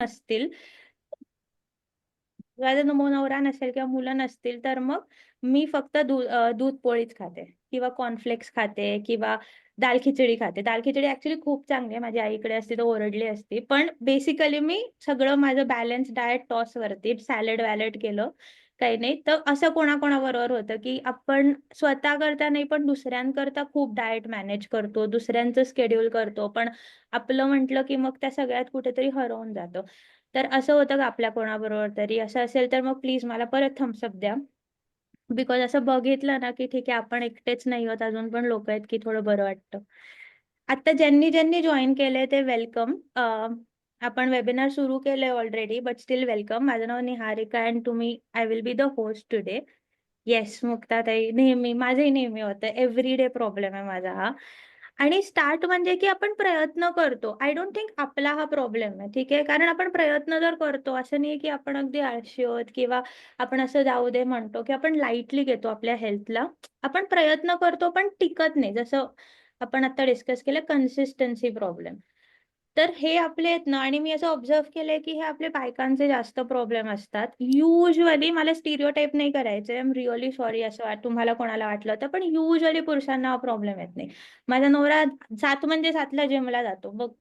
असतील, माझा नवरा नसेल किंवा मुलं नसतील, तर मग मी फक्त दूध पोळीच खाते किंवा कॉर्नफ्लेक्स खाते किंवा दाल खिचडी खाते. दाल खिचडी ऍक्च्युली खूप चांगली आहे. माझी आईकडे असते तर ओरडली असती. पण बेसिकली मी सगळं माझं बॅलन्स डाएट टॉस वरती सॅलड वॅलड केलं काही नाही. तर असं कोणाकोणाबरोबर होतं की आपण स्वतः करता नाही पण दुसऱ्यांकरता खूप डाएट मॅनेज करतो, दुसऱ्यांचं शेड्यूल करतो, पण आपलं म्हटलं की मग त्या सगळ्यात कुठेतरी हरवून जातं. तर असं होतं का आपल्या कोणाबरोबर तरी? असं असेल तर मग प्लीज मला परत थम्सअप द्या. बिकॉज असं बघितलं ना की ठीक आहे आपण एकटेच नाही आहोत, अजून पण लोक आहेत की थोडं बरं वाटतं. आता ज्यांनी ज्यांनी जॉईन केलंय ते वेलकम. आपण वेबिनार सुरू केलंय ऑलरेडी, बट स्टील वेलकम. माझं नाव निहारिका अँड तुम्ही I will be the host today. Yes मुक्ताताई, नेहमी माझंही नेहमी होतं, एव्हरी डे प्रॉब्लेम आहे माझा हा. आणि स्टार्ट म्हणजे की आपण प्रयत्न करतो. आय डोंट थिंक आपला हा प्रॉब्लेम आहे, ठीक आहे. कारण आपण प्रयत्न जर करतो, असं नाही की आपण अगदी आळशी आहोत किंवा आपण असं जाऊ दे म्हणतो की आपण लाईटली घेतो आपल्या हेल्थला. आपण प्रयत्न करतो पण टिकत नाही. जसं आपण आता डिस्कस केलं, कन्सिस्टन्सी प्रॉब्लेम. तर हे आपले आहेत ना, आणि मी असं ऑब्झर्व केलंय की हे आपले बायकांचे जास्त प्रॉब्लेम असतात युजली. मला स्टिरियोटाईप नाही करायचं, आय एम रिअली सॉरी असं तुम्हाला कोणाला वाटलं होतं, पण युजली पुरुषांना हा प्रॉब्लेम येत नाही. माझा नवरा 7 म्हणजे 7ला जिमला जातो. मग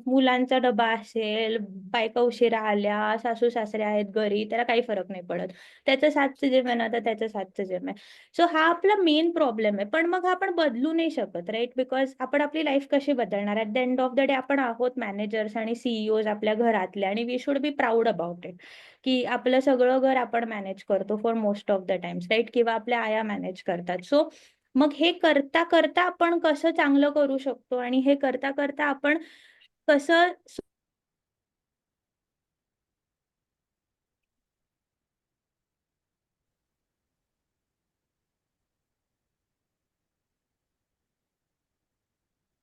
मुलांचा डबा असेल, बायका उशिरा आल्या, सासू सासरे आहेत घरी, त्याला काही फरक नाही पडत. त्याचं 7चं जिम आहे ना, तर त्याचं 7चं जिम आहे. सो हा आपला मेन प्रॉब्लेम आहे. पण मग हा आपण बदलू नाही शकत, राईट? बिकॉज आपण आपली लाईफ कशी बदलणार? At the end of the day आपण आहोत मॅनेजर्स आणि सीईओज आपल्या घरातले, आणि we should be proud about it की आपलं सगळं घर आपण मॅनेज करतो for most of the times, right? किंवा आपल्या आया मॅनेज करतात. सो मग हे करता करता आपण कसं चांगलं करू शकतो, आणि हे करता करता आपण कसं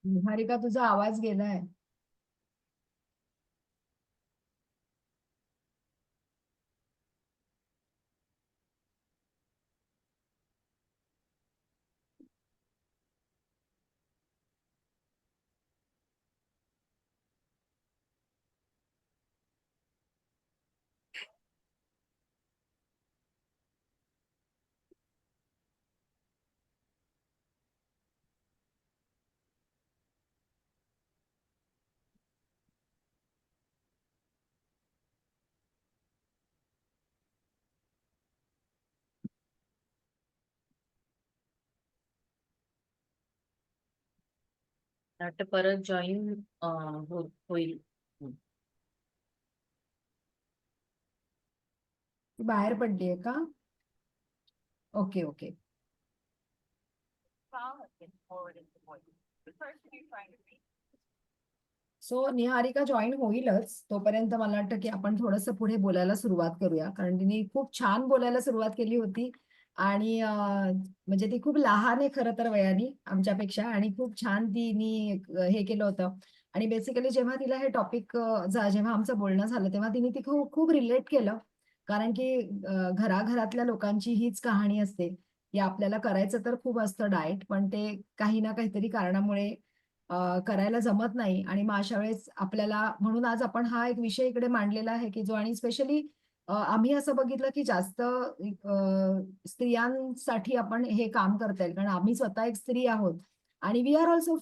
निहारिका, तुझा आवाज गेलाय. वाटतं परत जॉईन होईल. ती बाहेर पडलीये का? Okay okay. So Niharika join होईलच. तोपर्यंत मला वाटतं की आपण थोडंसं पुढे बोलायला सुरुवात करूया, कारण तिने खूप छान बोलायला सुरुवात केली होती. आणि म्हणजे ती खूप लहान आहे खरं तर वयाने आमच्यापेक्षा, आणि खूप छान तिने हे केलं होतं. आणि बेसिकली जेव्हा तिला हे टॉपिक जेव्हा आमचं बोलणं झालं तेव्हा तिने ती खूप खूप रिलेट केलं. कारण की घराघरातल्या लोकांची हीच कहाणी असते की आपल्याला करायचं तर खूप असतं डाएट, पण ते काही ना काहीतरी कारणामुळे करायला जमत नाही. आणि मग अशा वेळेस आपल्याला, म्हणून आज आपण हा एक विषय इकडे मांडलेला आहे की जो, आणि स्पेशली आम्ही असं बघितलं की जास्त स्त्रियांसाठी आपण हे काम करता येईल, कारण आम्ही स्वतः एक स्त्री आहोत. आणि we are also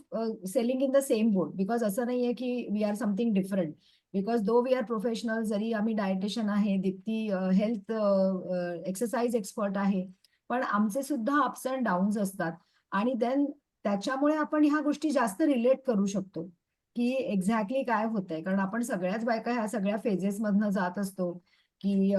sailing in the same boat, because असं नाहीये की we are something different. Because though we are professional, जरी आम्ही डायटिशियन आहे, दीप्ती हेल्थ एक्सरसाइज एक्सपर्ट आहे, पण आमचे सुद्धा अप्स अँड डाऊन्स असतात. आणि देन त्याच्यामुळे आपण ह्या गोष्टी जास्त रिलेट करू शकतो की एक्झॅक्टली काय होतंय, कारण आपण सगळ्याच बायका ह्या सगळ्या फेजेस मधनं जात असतो. की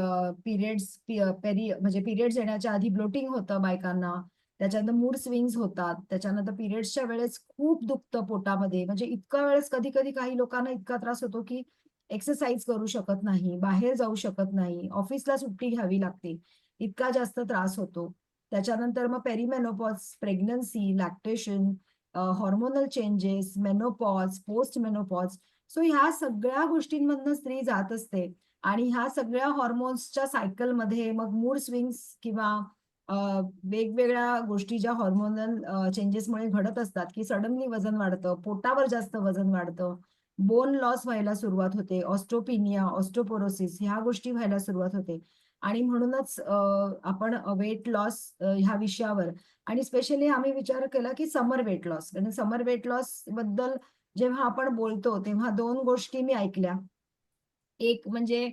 पिरियड्स, म्हणजे पिरियड्स येण्याच्या आधी ब्लोटिंग होतं बायकांना, त्याच्यानंतर मूड स्विंग्स होतात, त्याच्यानंतर पिरियड्सच्या वेळेस खूप दुखतं पोटामध्ये, म्हणजे इतका वेळेस कधी कधी काही लोकांना इतका त्रास होतो की एक्सरसाइज करू शकत नाही, बाहेर जाऊ शकत नाही, ऑफिसला सुट्टी घ्यावी लागते, इतका जास्त त्रास होतो. त्याच्यानंतर मग perimenopause, pregnancy, lactation, hormonal changes, menopause, post menopause. So ह्या सगळ्या गोष्टींमधनं स्त्री जात असते. आणि ह्या सगळ्या हॉर्मोन्सच्या सायकलमध्ये मग मूड स्विंग्स किंवा अ, वेगवेगळ्या गोष्टी ज्या हॉर्मोनल चेंजेसमुळे घडत असतात, की सडनली वजन वाढतं, पोटावर जास्त वजन वाढतं, बोन लॉस व्हायला सुरुवात होते, ऑस्टोपिनिया, ऑस्टोपोरोसिस ह्या गोष्टी व्हायला सुरुवात होते. आणि म्हणूनच आपण वेट लॉस ह्या विषयावर आणि स्पेशली आम्ही विचार केला की समर वेट लॉस, कारण समर वेट लॉस बद्दल जेव्हा आपण बोलतो तेव्हा 2 गोष्टी मी ऐकल्या. एक म्हणजे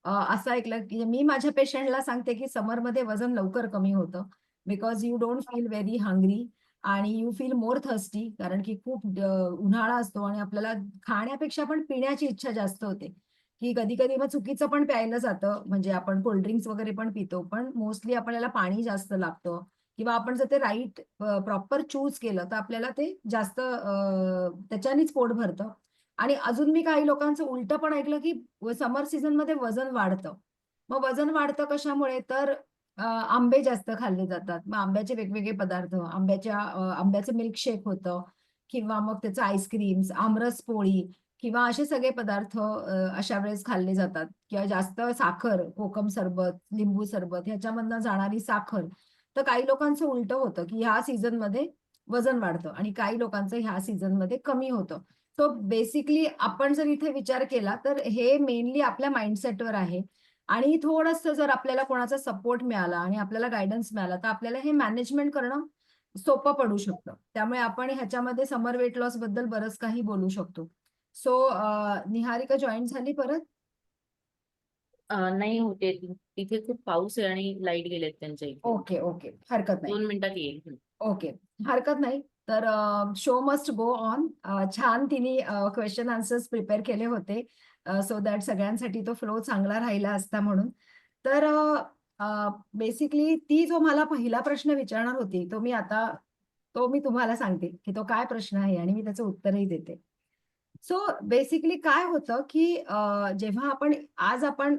असं ऐकलं की मी माझ्या पेशंटला सांगते की समरमध्ये वजन लवकर कमी होतं. Because you don't feel very hungry आणि यू फील मोर थर्स्टी, कारण की खूप उन्हाळा असतो आणि आपल्याला खाण्यापेक्षा पण पिण्याची इच्छा जास्त होते. की कधी-कधी मग चुकीचं पण प्यायलं जातं. म्हणजे आपण कोल्ड ड्रिंक्स वगैरे पण पितो. पण मोस्टली आपल्याला पाणी जास्त लागतं किंवा आपण जर ते राइट प्रॉपर चूज केलं तर आपल्याला ते जास्त त्याच्यानेच पोट भरतं. आणि अजून मी काही लोकांचं उलटं पण ऐकलं, की समर सीझनमध्ये वजन वाढतं. मग वजन वाढतं कशामुळे? तर आंबे जास्त खाल्ले जातात. मग आंब्याचे वेगवेगळे पदार्थ, आंब्याचं मिल्कशेक होतं किंवा मग त्याचं आईस्क्रीम्स, आमरस पोळी किंवा असे सगळे पदार्थ अशा वेळेस खाल्ले जातात किंवा जास्त साखर, कोकम सरबत, लिंबू सरबत ह्याच्यामधनं जाणारी साखर. तर काही लोकांचं उलटं होतं, की ह्या सीझनमध्ये वजन वाढतं आणि काही लोकांचं ह्या सीझनमध्ये कमी होतं. सो बेसिकली आपण जर इथे विचार केला तर हे मेनली आपल्या माइंडसेटवर आहे आणि थोडंसं जर आपल्याला कोणाचा सपोर्ट मिळाला आणि आपल्याला गाईडन्स मिळाला तर आपल्याला हे मॅनेजमेंट करणं सोपं पडू शकतं. त्यामुळे आपण ह्याच्यामध्ये समर वेट लॉस बद्दल बरंच काही बोलू शकतो. सो निहारिका जॉईन झाली परत? नाही होते. तिथे खूप पाऊस आहे आणि लाईट गेलेत त्यांच्या इथे. Okay, okay. हरकत नाही. 2 मिनिटात येईल. ओके. हरकत नाही. तर शो मस्ट गो ऑन. छान तिने क्वेशन आन्सर्स प्रिपेअर केले होते. सो दॅट सगळ्यांसाठी तो फ्लो चांगला राहिला असता म्हणून. तर बेसिकली ती जो मला पहिला प्रश्न विचारणार होती, तो मी तुम्हाला सांगते, की तो काय प्रश्न आहे आणि मी त्याचं उत्तरही देते. सो बेसिकली काय होतं, की जेव्हा आज आपण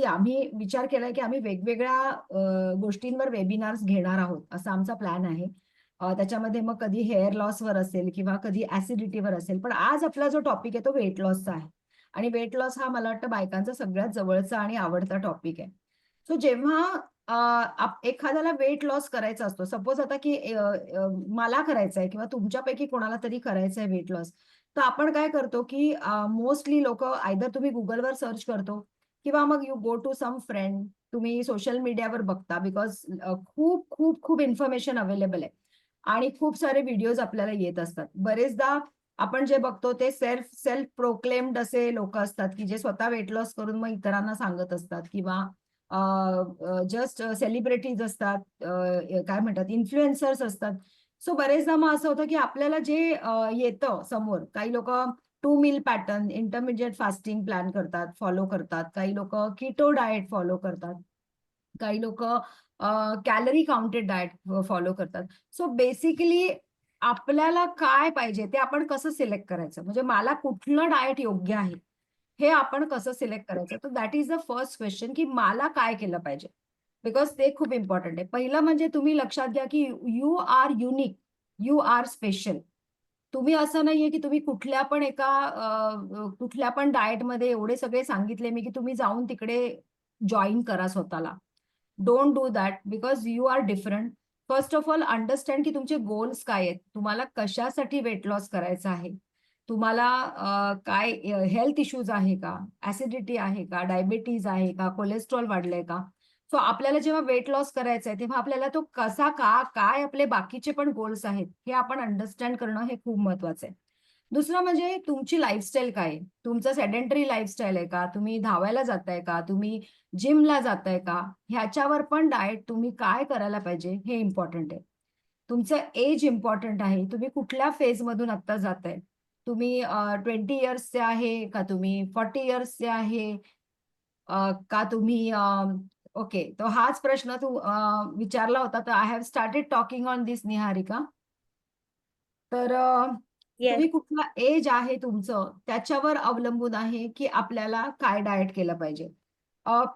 आम्ही विचार केलाय, की आम्ही वेगवेगळ्या गोष्टींवर वेबिनार्स घेणार आहोत, असा आमचा प्लॅन आहे. त्याच्यामध्ये मग कधी हेअर लॉसवर असेल किंवा कधी ॲसिडिटीवर असेल. पण आज आपला जो टॉपिक आहे तो वेट लॉसचा आहे. आणि वेट लॉस हा मला वाटतं बायकांचा सगळ्यात जवळचा आणि आवडता टॉपिक आहे. सो जेव्हा एखाद्याला वेट लॉस करायचा असतो, सपोज आता की मला करायचा आहे किंवा तुमच्यापैकी कोणाला तरी करायचं आहे वेट लॉस. तर आपण काय करतो, की मोस्टली लोकं आयदर तुम्ही Googleवर सर्च करतो किंवा मग you go to some friend. तुम्ही सोशल मीडियावर बघता बिकॉज खूप, खूप, खूप इन्फॉर्मेशन अवेलेबल आहे आणि खूप सारे व्हिडिओज आपल्याला येत असतात. बरेचदा आपण जे बघतो ते सेल्फ प्रोक्लेम्ड असे लोकं असतात, की जे स्वतः वेट लॉस करून मग इतरांना सांगत असतात किंवा जस्ट सेलिब्रिटीज असतात, काय म्हणतात इन्फ्लुएन्सर्स असतात. सो बरेचदा मग असं होतं, की आपल्याला जे येतं समोर, काही लोकं 2 meal pattern, intermediate fasting plan करतात, फॉलो करतात. काही लोकं कीटो डाएट फॉलो करतात. काही लोकं कॅलरी काउंटेड डाएट फॉलो करतात. सो बेसिकली आपल्याला काय पाहिजे ते आपण कसं सिलेक्ट करायचं? म्हणजे मला कुठलं डाएट योग्य आहे, हे आपण कसं सिलेक्ट करायचं? तर that is the first question, की मला काय केलं पाहिजे? बिकॉज ते खूप इम्पोर्टंट आहे. पहिलं म्हणजे तुम्ही लक्षात घ्या, की you are unique, you are special. तुम्ही असं नाहीये, की तुम्ही कुठल्या पण डाएटमध्ये एवढे सगळे सांगितले मी, की तुम्ही जाऊन तिकडे जॉइन करा स्वतःला. Don't do that because you are different. First of all understand की तुमचे गोल्स काय आहेत? तुम्हाला कशासाठी वेट लॉस करायचं आहे? तुम्हाला काय हेल्थ इश्यूज आहे का? ॲसिडिटी आहे का? डायबिटीज आहे का? कोलेस्ट्रॉल वाढलंय का? सो आपल्याला जेव्हा वेट लॉस करायचा आहे, तेव्हा आपल्याला तो काय आपले बाकीचे पण गोल्स आहेत, हे आपण अंडरस्टँड करणं हे खूप महत्वाचं आहे. दुसरं म्हणजे तुमची लाईफस्टाईल काय आहे? तुमचं सेडेंटरी लाईफस्टाईल आहे का? तुम्ही धावायला जाताय का? तुम्ही जिमला जाताय का? ह्याच्यावर पण डाएट तुम्ही काय करायला पाहिजे हे इम्पॉर्टंट आहे. तुमचं एज इम्पॉर्टंट आहे. तुम्ही कुठल्या फेजमधून आत्ता जाताय? तुम्ही 20 इयर्सचे आहे का तुम्ही 40 इयर्सचे आहे? का तुम्ही ओके. तर हाच प्रश्न तू विचारला होता. तर I have started talking on this Niharika. तर येस. तुम्ही कुठला एज आहे तुमचं, त्याच्यावर अवलंबून आहे, की आपल्याला काय डाएट केलं पाहिजे.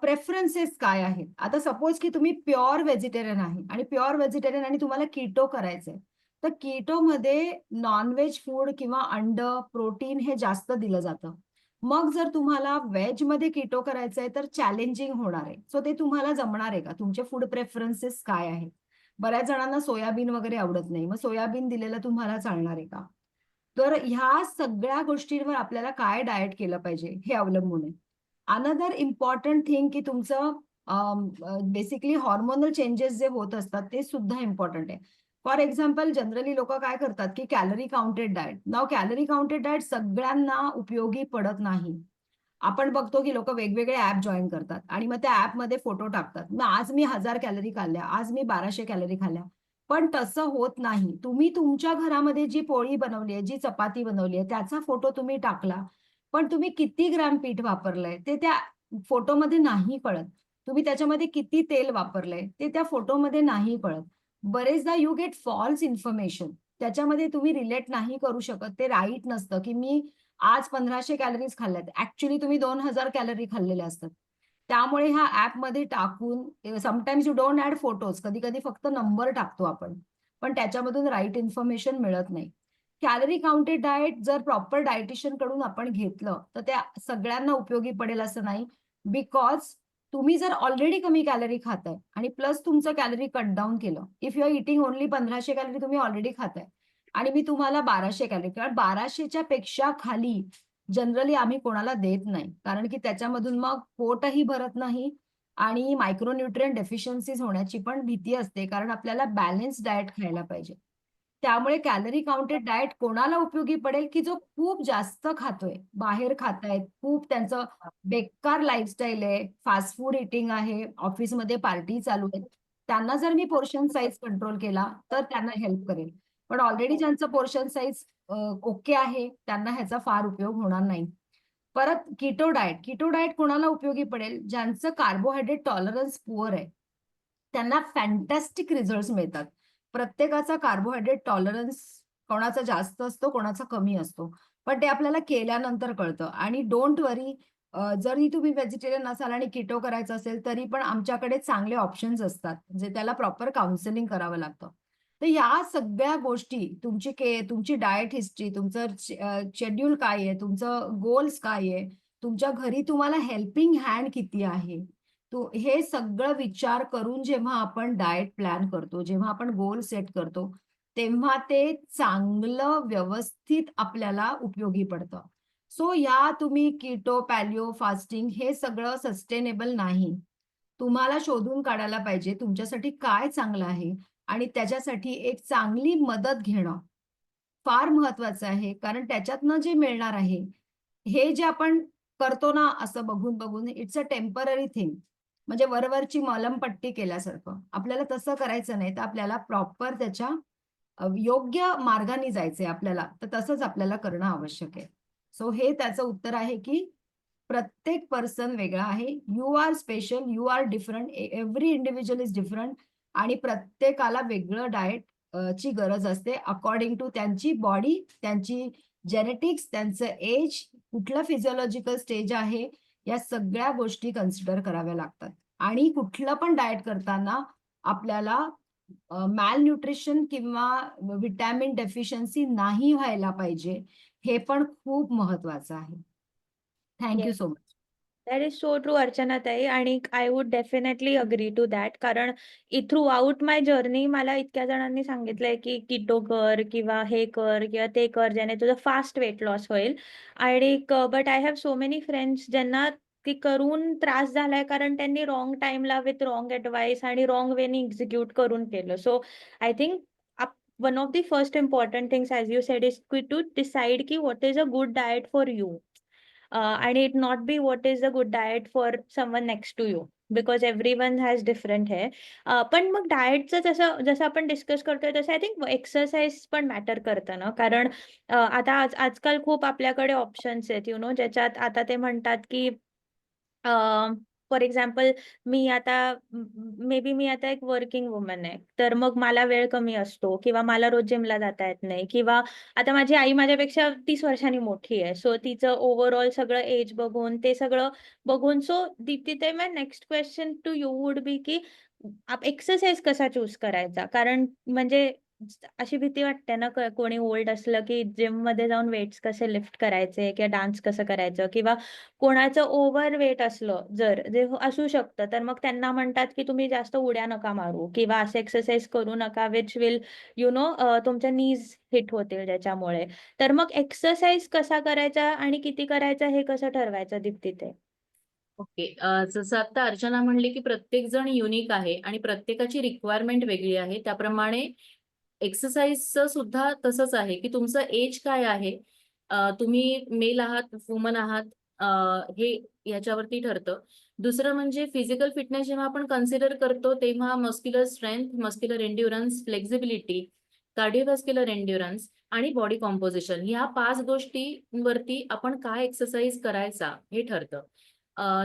प्रेफरन्सेस काय आहेत? आता सपोज की तुम्ही प्युअर व्हेजिटेरियन आहे आणि प्युअर व्हेजिटेरियन आणि तुम्हाला कीटो करायचंय. तर कीटोमध्ये नॉन-व्हेज फूड किंवा अंडं, प्रोटीन हे जास्त दिलं जातं. मग जर तुम्हाला व्हेजमध्ये कीटो करायचंय, तर चॅलेंजिंग होणार आहे. सो ते तुम्हाला जमणार आहे का? तुमचे फूड प्रेफरन्सेस काय आहेत? बऱ्याच जणांना सोयाबीन वगैरे आवडत नाही. मग सोयाबीन दिलेलं तुम्हाला चालणार आहे का? तर ह्या सगळ्या गोष्टींवर आपल्याला काय डाएट केलं पाहिजे हे अवलंबून आहे. अनदर इम्पॉर्टंट थिंग की तुमचं बेसिकली हॉर्मोनल चेंजेस जे होत असतात ते सुद्धा इम्पॉर्टंट आहे. फॉर एक्झाम्पल जनरली लोक काय करतात की कॅलरी काउंटेड डाएट. नाव कॅलरी काउंटेड डाएट सगळ्यांना उपयोगी पडत नाही. आपण बघतो की लोक वेगवेगळे ऍप जॉईन करतात आणि मग त्या ऍपमध्ये फोटो टाकतात. मग आज मी 1000 कॅलरी खाल्ल्या, आज मी 1200 कॅलरी खाल्ल्या. पण तसं होत नाही. तुम्ही तुमच्या घरामध्ये जी पोळी बनवली आहे, जी चपाती बनवली आहे, त्याचा फोटो तुम्ही टाकला. पण तुम्ही किती ग्रॅम पीठ वापरलंय ते त्या फोटोमध्ये नाही कळत. तुम्ही त्याच्यामध्ये किती तेल वापरलंय ते त्या फोटोमध्ये नाही कळत. बरेचदा यू गेट फॉल्स इन्फॉर्मेशन. त्याच्यामध्ये तुम्ही रिलेट नाही करू शकत. ते राईट नसतं की मी आज 1500 कॅलरीज खाल्ल्यात. ऍक्च्युली तुम्ही 2000 कॅलरी खाल्लेल्या असतात. त्यामुळे ह्या ॲपमध्ये टाकून sometimes you don't add photos. कधी-कधी फक्त नंबर टाकतो आपण. पण त्याच्यामधून राईट इन्फॉर्मेशन मिळत नाही. कॅलरी काउंटेड डाएट जर प्रॉपर डायटिशियन कडून आपण घेतलं, तर त्या सगळ्यांना उपयोगी पडेल असं नाही. बिकॉज तुम्ही जर ऑलरेडी कमी कॅलरी खाताय आणि प्लस तुमचं कॅलरी कट डाउन केलं. If you are eating only 1500 calorie तुम्ही ऑलरेडी खाताय आणि मी तुम्हाला 1200 कॅलरी किंवा 1200च्या पेक्षा खाली जनरली आम्ही कोणाला देत नाही. कारण की त्याच्यामधून मग पोटही भरत नाही आणि मायक्रोन्यूट्रिएंट डेफिशियन्सीज होण्याची पण भीती असते. कारण आपल्याला बॅलन्स डाएट खायला पाहिजे. त्यामुळे कॅलरी काउंटेड डाएट कोणाला उपयोगी पडेल, की जो खूप जास्त खातोय, बाहेर खातायत, खूप त्यांचं बेकार लाईफस्टाईल आहे, फास्ट फूड ईटिंग आहे, ऑफिसमध्ये पार्टी चालू आहे. त्यांना जर मी पोर्शन साइज कंट्रोल केला, तर त्यांना हेल्प करेल. पण ऑलरेडी ज्यांचं पोर्शन साइज ओके आहे, त्यांना ह्याचा फार उपयोग होणार नाही. परत कीटो डाएट कोणाला उपयोगी पडेल? ज्यांचं कार्बोहायड्रेट टॉलरन्स पुअर आहे. त्यांना फॅन्टास्टिक रिझल्ट्स मिळतात. प्रत्येकाचा कार्बोहायड्रेट टॉलरन्स कोणाचा जास्त असतो, कोणाचा कमी असतो. पण ते आपल्याला केल्यानंतर कळतं आणि डोंट वरी जरी तुम्ही व्हेजिटेरियन नसाल आणि कीटो करायचं असेल, तरी पण आमच्याकडे चांगले ऑप्शन्स असतात. जे त्याला प्रॉपर काउन्सिलिंग करावं लागतं. तर या सगळ्या गोष्टी तुमची डायट हिस्ट्री, तुमचं शेड्यूल काय आहे, तुमचं गोल्स काय आहे, तुमच्या घरी तुम्हाला हेल्पिंग हँड किती आहे, हे सगळं विचार करून जेव्हा आपण डाएट प्लॅन करतो, जेव्हा आपण गोल सेट करतो, तेव्हा ते चांगलं व्यवस्थित आपल्याला उपयोगी पडतं. सो या तुम्ही कीटो, पॅलिओ, फास्टिंग हे सगळं सस्टेनेबल नाही. तुम्हाला शोधून काढायला पाहिजे तुमच्यासाठी काय चांगलं आहे आणि त्याच्यासाठी एक चांगली मदत घेणं फार महत्वाचं आहे. कारण त्याच्यातनं जे मिळणार आहे, हे जे आपण करतो ना असं बघून इट्स अ टेम्पररी थिंग. म्हणजे वरवरची मलमपट्टी केल्यासारखं. आपल्याला तसं करायचं नाही. तर आपल्याला प्रॉपर त्याच्या योग्य मार्गाने जायचंय आपल्याला. तर तसंच आपल्याला करणं आवश्यक आहे. सो हे त्याचं उत्तर आहे, की प्रत्येक पर्सन वेगळा आहे. You are special, you are different. Every individual is different आणि प्रत्येकाला वेगळं डाएट ची गरज असते अकॉर्डिंग टू त्यांची बॉडी, त्यांची जेनेटिक्स, त्यांचं एज, कुठलं फिजिओलॉजिकल स्टेज आहे, या सगळ्या गोष्टी कन्सिडर कराव्या लागतात. आणि कुठलं पण डाएट करताना आपल्याला न्यूट्रिशन किंवा व्हिटॅमिन डेफिशियन्सी नाही व्हायला पाहिजे. हे पण खूप महत्वाचं आहे. Thank you yes. So much. That is so true अर्चनाताई आणि I would definitely agree to that. कारण थ्रू आउट माय जर्नी मला इतक्या जणांनी सांगितलंय की कीटो कर किंवा हे कर किंवा ते कर ज्याने तुझं फास्ट वेट लॉस होईल. आणि but I have so many friends ज्यांना ती करून त्रास झालाय कारण त्यांनी रॉंग टाइमला विथ रॉंग ऍडवाइस आणि रॉंग वेने एक्झिक्यूट करून केलं. So I think one of the first important things as you said is to decide की what is a good diet for you. And it not be what is a good diet for someone next to you because everyone has different hair. पण मग डाएटचं जसं जसं आपण discuss करतोय तसं I think exercise पण matter करतं ना. कारण आता आजकाल खूप आपल्याकडे ऑप्शन्स आहेत ज्याच्यात आता ते म्हणतात की फॉर एक्झाम्पल मी आता मे बी मी आता एक वर्किंग वुमन आहे, तर मग मला वेळ कमी असतो किंवा मला रोज जिमला जाता येत नाही किंवा आता माझी आई माझ्यापेक्षा 30 वर्षांनी मोठी आहे. सो तिचं ओव्हरऑल सगळं एज बघून ते सगळं बघून सो तिथे मग next question to you would be की एक्सरसाइज कसा चूज करायचा? कारण म्हणजे अशी भीती वाटते ना कोणी ओल्ड असलं की जिम मध्ये जाऊन वेट्स कसे लिफ्ट करायचे किंवा डान्स कसं करायचं, किंवा कोणाचं ओव्हर वेट असलं जर जे असू शकतं, तर मग त्यांना म्हणतात की तुम्ही जास्त उड्या नका मारू किंवा असे एक्सरसाइज करू नका विच विल तुमच्या नीज हिट होतील ज्याच्यामुळे. तर मग एक्सरसाइज कसा करायचा आणि किती करायचा हे कसं ठरवायचं दीप्ती ते? ओके. जसं आता अर्चना म्हणली की प्रत्येक जण युनिक आहे आणि प्रत्येकाची रिक्वायरमेंट वेगळी आहे. त्याप्रमाणे एक्सरसाइजचं सुद्धा तसंच आहे की तुमचं एज काय आहे, तुम्ही मेल आहात, वुमन आहात, हे याच्यावरती ठरतं. दुसरं म्हणजे फिजिकल फिटनेस जेव्हा आपण कन्सिडर करतो तेव्हा muscular strength, muscular endurance, flexibility, cardiovascular endurance आणि बॉडी कॉम्पोजिशन ह्या 5 गोष्टींवरती आपण काय एक्सरसाइज करायचा हे ठरतं.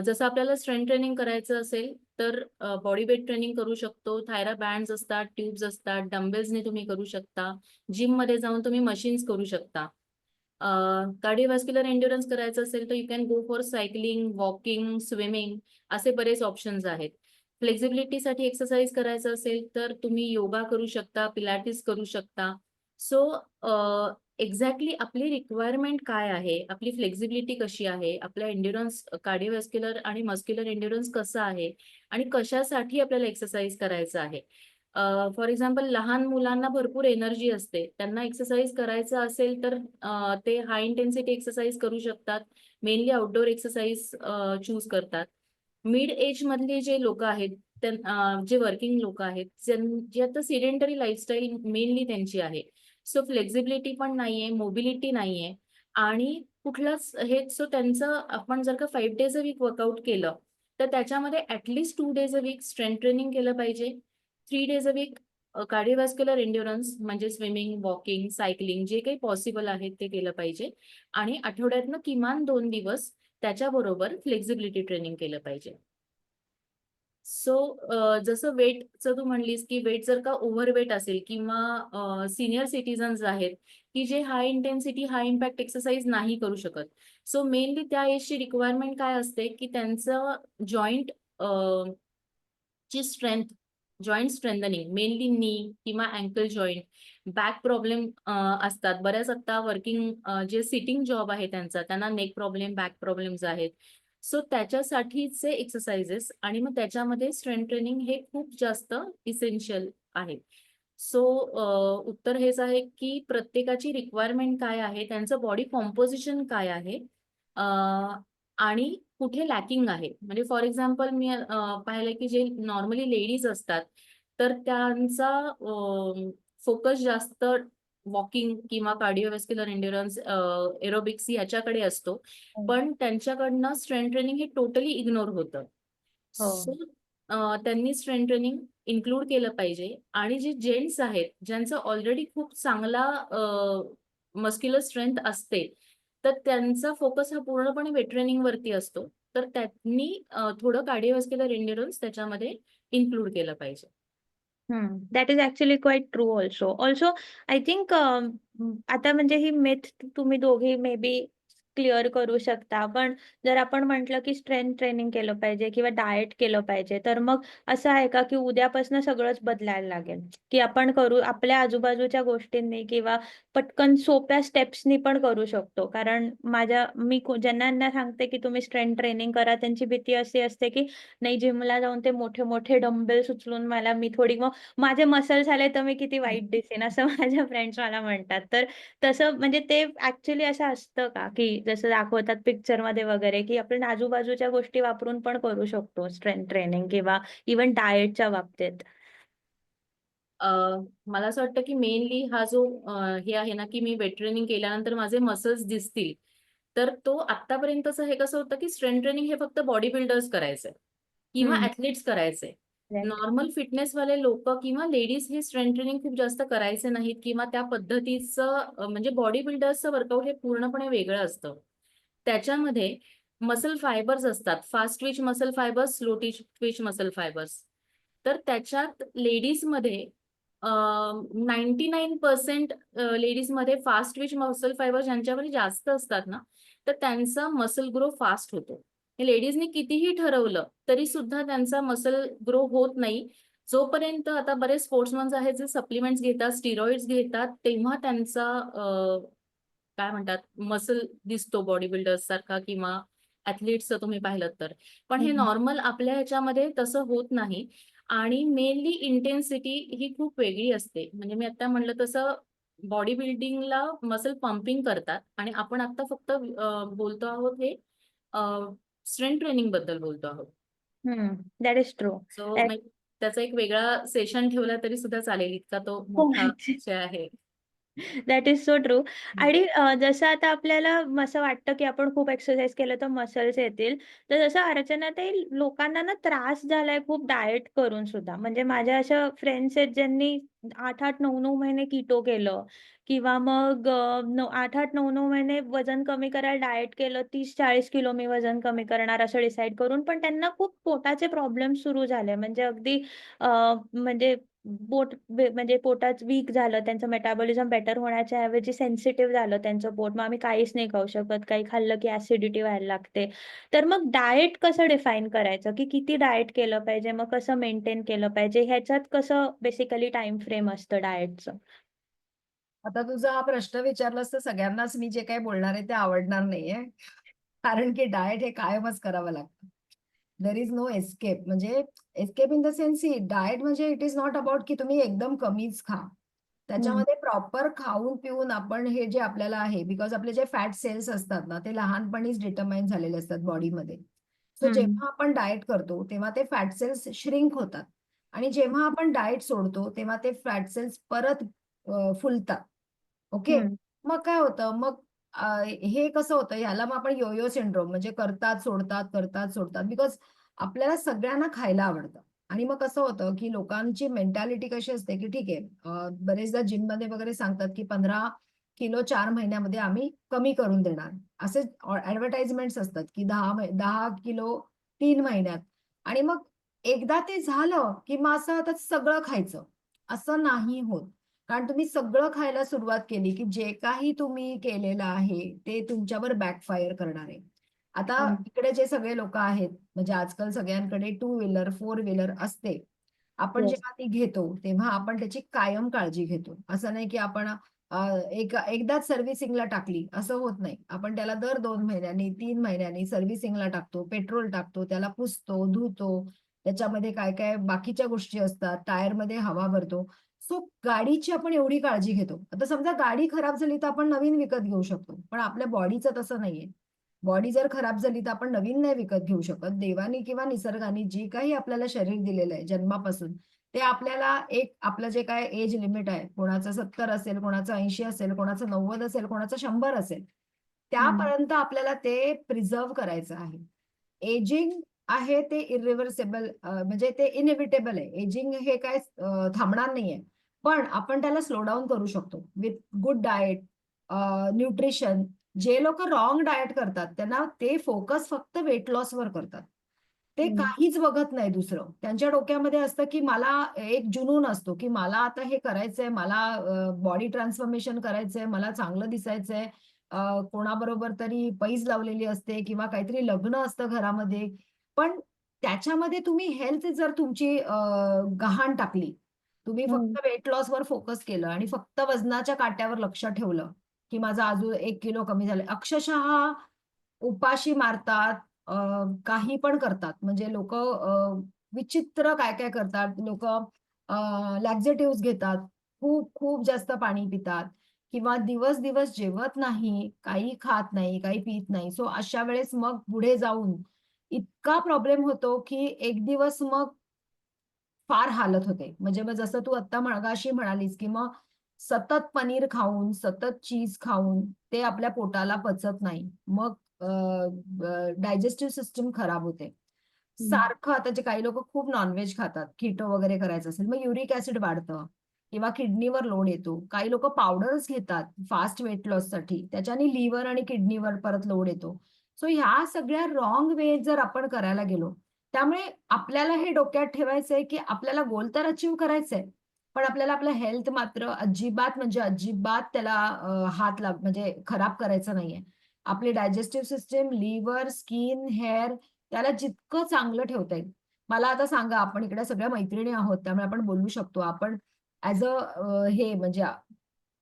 जसं आपल्याला स्ट्रेंथ ट्रेनिंग करायचं असेल तर बॉडी वेट ट्रेनिंग करू शकतो. थायरा बँड्स असतात, ट्यूब्स असतात, डंबेल्सने तुम्ही करू शकता. जिममध्ये जाऊन तुम्ही मशीन्स करू शकता. कार्डिओव्हास्क्युलर एंड्युरन्स करायचं असेल तर you can go for cycling, walking, swimming असे बरेच ऑप्शन्स आहेत. फ्लेक्झिबिलिटीसाठी एक्सरसाइज करायचं असेल तर तुम्ही योगा करू शकता, पिलाटिस करू शकता. सो एक्झॅक्टली आपली रिक्वायरमेंट काय आहे, आपली फ्लेक्झिबिलिटी कशी आहे, आपला एंड्युरन्स कार्डिओव्हास्क्युलर आणि मस्क्युलर एंड्युरन्स कसं आहे आणि कशासाठी आपल्याला एक्सरसाइज करायचं आहे. फॉर एक्झाम्पल लहान मुलांना भरपूर एनर्जी असते. त्यांना एक्सरसाइज करायचं असेल तर ते हाय इंटेन्सिटी एक्सरसाइज करू शकतात. मेनली आउटडोर एक्सरसाइज चूज करतात. मिड एज मधले जे लोक आहेत, जे वर्किंग लोक आहेत, जे आता सिडेंटरी लाईफस्टाईल मेनली त्यांची आहे. सो फ्लेक्झिबिलिटी पण नाहीये, मोबिलिटी नाहीये आणि कुठलाच हे, सो त्यांचं आपण जर का 5 डेज अ वीक वर्कआउट केलं तर त्याच्यामध्ये at least 2 days a week strength training केलं पाहिजे. 3 डेज अ वीक कार्डिओव्हास्क्युलर एंड्युरन्स म्हणजे स्विमिंग, वॉकिंग, सायकलिंग जे काही पॉसिबल आहे ते केलं पाहिजे आणि आठवड्यातनं किमान 2 दिवस त्याच्याबरोबर फ्लेक्झिबिलिटी ट्रेनिंग केलं पाहिजे. सो जसं वेटचं तू म्हणलीस की वेट जर का ओव्हरवेट असेल किंवा सिनियर सिटीजन्स आहेत की जे हाय इंटेन्सिटी हाय इम्पॅक्ट एक्सरसाइज नाही करू शकत. सो मेनली त्या एजची रिक्वायरमेंट काय असते की त्यांचं जॉईंट ची स्ट्रेंथ, जॉईंट स्ट्रेंथनिंग मेनली नी किंवा अँकल जॉईंट, बॅक प्रॉब्लेम असतात बऱ्याच. आता वर्किंग जे सिटिंग जॉब आहे त्यांना नेक प्रॉब्लेम, बॅक प्रॉब्लेम्स आहेत. सो त्याच्यासाठीचे एक्सरसाइजेस आणि मग त्याच्यामध्ये स्ट्रेंथ ट्रेनिंग हे खूप जास्त इसेन्शियल आहे. सो उत्तर हेच आहे की प्रत्येकाची रिक्वायरमेंट काय आहे, त्यांचं बॉडी कॉम्पोजिशन काय आहे, आणि कुठे लॅकिंग आहे. म्हणजे फॉर एक्झाम्पल मी पाहिलं की जे नॉर्मली लेडीज असतात तर त्यांचा फोकस जास्त वॉकिंग किंवा कार्डिओव्हास्क्युलर एंड्युरन्स, एरोबिक्स याच्याकडे असतो. पण त्यांच्याकडनं स्ट्रेंथ ट्रेनिंग हे टोटली इग्नोर होतं. हो. सो त्यांनी स्ट्रेंथ ट्रेनिंग इन्क्लूड केलं पाहिजे आणि जे जेंट्स आहेत ज्यांचं ऑलरेडी खूप चांगला मस्क्युलर स्ट्रेंथ असते तर त्यांचा फोकस हा पूर्णपणे वेट ट्रेनिंग वरती असतो. तर त्यांनी थोडं कार्डिओव्हास्क्युलर एंड्युरन्स त्याच्यामध्ये इन्क्लूड केलं पाहिजे. That is actually quite true also I think आता म्हणजे ही मिथ तुम्ही दोघी मे बी क्लिअर करू शकता. पण जर आपण म्हटलं की स्ट्रेंथ ट्रेनिंग केलं पाहिजे किंवा डाएट केलं पाहिजे, तर मग असं आहे का की उद्यापासून सगळंच बदलायला लागेल? की आपण करू आपल्या आजूबाजूच्या गोष्टींनी किंवा पटकन सोप्या स्टेप्सनी पण करू शकतो? कारण ज्यांना सांगते की तुम्ही स्ट्रेंथ ट्रेनिंग करा, त्यांची भीती अशी असते की नाही जिमला जाऊन ते मोठे-मोठे डंबेल्स उचलून मी थोडी मग माझे मसल्स आले तर मी किती वाईट दिसेन असं माझ्या फ्रेंड्स मला म्हणतात. तर तसं म्हणजे ते ॲक्चुअली असं असतं का, की जसं दाखवतात पिक्चरमध्ये वगैरे, की आपण आजूबाजूच्या गोष्टी वापरून पण करू शकतो स्ट्रेंथ ट्रेनिंग किंवा इव्हन डाएटच्या बाबतीत? अ, मला असं वाटतं की मेनली हा जो हे आहे ना की मी वेट ट्रेनिंग केल्यानंतर माझे मसल्स दिसतील, तर तो आत्तापर्यंतचं हे कसं होतं की स्ट्रेंथ ट्रेनिंग हे फक्त बॉडी बिल्डर्स करायचंय किंवा हं, ॲथलीट्स करायचंय. राइट. नॉर्मल फिटनेसवाले लोक किंवा लेडीज हे स्ट्रेंथ ट्रेनिंग खूप जास्त करायचे नाहीत किंवा त्या पद्धतीचं म्हणजे बॉडी बिल्डर्सचं वर्कआउट हे पूर्णपणे वेगळं असतं. त्याच्यामध्ये मसल फायबर्स असतात, fast Twitch muscle fibres, slow Twitch muscle fibres. तर त्याच्यात लेडीजमध्ये 99% लेडीजमध्ये फास्ट ट्विच मसल फायबर ज्यांच्यामध्ये जास्त असतात ना, तर त्यांचा मसल ग्रो फास्ट होतो. लेडीजनी कितीही ठरवलं तरी सुद्धा त्यांचा मसल ग्रो होत नाही. जोपर्यंत आता बरेच स्पोर्ट्समन्स आहेत जे सप्लिमेंट्स घेतात, स्टिरॉइड्स घेतात, तेव्हा त्यांचा काय म्हणतात मसल दिसतो बॉडी बिल्डर्स सारखा किंवा ॲथलीट्सचं तुम्ही पाहिलं तर. पण हे हम्म. नॉर्मल आपल्या ह्याच्यामध्ये तसं होत नाही आणि मेनली इंटेन्सिटी ही खूप वेगळी असते. म्हणजे मी आता म्हणलं तसं बॉडी बिल्डिंगला मसल पंपिंग करतात आणि आपण आता फक्त बोलतो आहोत हे स्ट्रेंथ ट्रेनिंग बद्दल बोलतो आहोत. That is true. सो त्याचा एक वेगळा सेशन ठेवला तरी सुद्धा चालेल, इतका तो हो, मोठा विषय आहे. That is so true. आणि जसं आता आपल्याला असं वाटतं की आपण खूप एक्सरसाइज केलं तर मसल्स येतील, तर जसं अर्चनाताई लोकांना ना त्रास झालाय खूप डाएट करून सुद्धा. म्हणजे माझ्या अशा फ्रेंड्स आहेत ज्यांनी 8-8, 9-9 महिने कीटो केलं किंवा मग 8-8, 9-9 महिने वजन कमी करायला डाएट केलं. 30-40 किलो मी वजन कमी करणार असं डिसाईड करून, पण त्यांना खूप पोटाचे प्रॉब्लेम सुरू झाले. म्हणजे अगदी म्हणजे म्हणजे पोटात वीक झालं, त्यांचं मेटाबॉलिझम बेटर होण्याच्या ऐवजी सेन्सिटिव्ह झालं त्यांचं पोट. मग आम्ही काहीच नाही खाऊ शकत, काही खाल्लं की ॲसिडिटी व्हायला लागते. तर मग डाएट कसं डिफाईन करायचं, की किती डाएट केलं पाहिजे, मग कसं मेंटेन केलं पाहिजे, ह्याच्यात कसं बेसिकली टाईम फ्रेम असतं डाएटचं? आता तुझा हा प्रश्न विचारलास तर सगळ्यांनाच मी जे काही बोलणार आहे ते आवडणार नाहीये. कारण की डाएट हे कायमच करावं लागतं. There is no escape. म्हणजे एस्केप इन द सेन्स ही डाएट म्हणजे इट इज नॉट अबाउट की तुम्ही एकदम कमीच खा. त्याच्यामध्ये प्रॉपर खाऊन पिऊन आपण हे जे आपल्याला आहे, बिकॉज आपले जे फॅट सेल्स असतात ना ते लहानपणीच डिटरमाइन झालेले असतात बॉडीमध्ये. सो जेव्हा आपण डाएट करतो तेव्हा ते फॅट सेल्स श्रिंक होतात आणि जेव्हा आपण डाएट सोडतो तेव्हा ते फॅट सेल्स परत फुलतात. ओके. मग काय होतं, मग हे कसं होतं, ह्याला मग आपण यो-यो सिंड्रोम म्हणजे करतात, सोडतात, करतात, सोडतात. बिकॉज आपल्याला सगळ्यांना खायला आवडतं आणि मग कसं होतं, की लोकांची मेंटॅलिटी कशी असते, की ठीक आहे, बरेचदा जिममध्ये वगैरे सांगतात, की 15 किलो 4 महिन्यामध्ये आम्ही कमी करून देणार. असे ॲडव्हर्टाइजमेंट्स असतात, की 10 किलो 3 महिन्यात आणि मग एकदा ते झालं, की मग असं आता सगळं खायचं. असं नाही होत. कारण तुम्ही सगळं खायला सुरुवात केली, की जे काही तुम्ही केलेलं आहे, ते तुमच्यावर बॅकफायर करणार आहे. आता इकडे जे सगळे लोकं आहेत, म्हणजे आजकाल सगळ्यांकडे टू व्हीलर, फोर व्हीलर असते. आपण येस. जेव्हा ती घेतो, तेव्हा आपण त्याची कायम काळजी घेतो. असं नाही, की आपण एकदाच सर्व्हिसिंगला टाकली, असं होत नाही. आपण त्याला दर 2 महिन्यांनी, 3 महिन्यांनी सर्व्हिसिंगला टाकतो, पेट्रोल टाकतो, त्याला पुसतो, धुतो. त्याच्यामध्ये काय-काय बाकीच्या गोष्टी असतात, टायरमध्ये हवा भरतो. सो गाडीची आपण एवढी काळजी घेतो. आता समजा गाडी खराब झाली तर आपण नवीन विकत घेऊ शकतो. पण आपल्या बॉडीचं तसं नाहीये. बॉडी जर खराब झाली तर आपण नवीन नाही विकत घेऊ शकत. देवाने किंवा निसर्गाने जे काही आपल्याला शरीर दिलेलं आहे जन्मापासून, ते आपल्याला एक आपलं जे काय एज लिमिट आहे, कोणाचं 70 असेल, कोणाचं 80 असेल, कोणाचं 90 असेल, कोणाचं 100 असेल. त्यापर्यंत आपल्याला ते प्रिझर्व्ह करायचं आहे. एजिंग आहे ते इरिव्हर्सिबल म्हणजे ते इनएव्हिटेबल आहे. एजिंग हे काय थांबणार नाहीये. पण आपण त्याला स्लो डाउन करू शकतो विथ गुड डाएट, न्यूट्रिशन. जे लोकं रॉंग डाएट करतात, त्यांना ते फोकस फक्त वेट लॉसवर करतात. ते काहीच बघत नाही दुसरं. त्यांच्या डोक्यामध्ये असतं, की मला एक जुनून असतो, की मला आता हे करायचंय, मला बॉडी ट्रान्सफॉर्मेशन करायचंय, मला चांगलं दिसायचंय. कोणाबरोबर तरी पैज लावलेली असते किंवा काहीतरी लग्न असतं घरामध्ये. पण त्याच्यामध्ये तुम्ही हेल्थ जर तुमची गहाण टाकली, तुम्ही फक्त वेट लॉसवर फोकस केलं आणि फक्त वजनाच्या काट्यावर लक्ष ठेवलं, की माझा अजून 1 किलो कमी झालाय. अक्षरशः उपाशी मारतात, काही पण करतात. म्हणजे लोकं विचित्र काय-काय करतात. लोकं लॅक्झेटिव्हज घेतात. खूप जास्त पाणी पितात किंवा दिवस-दिवस जेवत नाही, काही खात नाही, काही पीत नाही. सो अशा वेळेस मग पुढे जाऊन इतका प्रॉब्लेम होतो, की एक दिवस मग फार हालत होते. म्हणजे मग जसं तू आत्ता मगाशी म्हणालीस, की मग सतत पनीर खाऊन, सतत चीज खाऊन ते आपल्या पोटाला पचत नाही. मग डायजेस्टिव्ह सिस्टम खराब होते. सारखं आता जे काही लोकं खूप नॉन-व्हेज खातात, कीटो वगैरे करायचं असेल, मग युरिक ॲसिड वाढतं किंवा किडनीवर लोड येतो. काही लोकं पावडर्स घेतात फास्ट वेट लॉससाठी. त्याच्याने लिव्हर आणि किडनीवर परत लोड येतो. सो ह्या सगळ्या रॉंग वे जर आपण करायला गेलो, त्यामुळे आपल्याला हे डोक्यात ठेवायचंय, की आपल्याला गोल तर अचीव्ह करायचंय. पण आपल्याला आपलं हेल्थ मात्र अजिबात म्हणजे अजिबात त्याला हात म्हणजे खराब करायचं नाहीये. आपली digestive system, liver, skin, hair त्याला जितकं चांगलं ठेवता येईल, मला आता सांगा, आपण इकडे सगळ्या मैत्रिणी आहोत, त्यामुळे आपण बोलू शकतो. आपण ऍज अ हे म्हणजे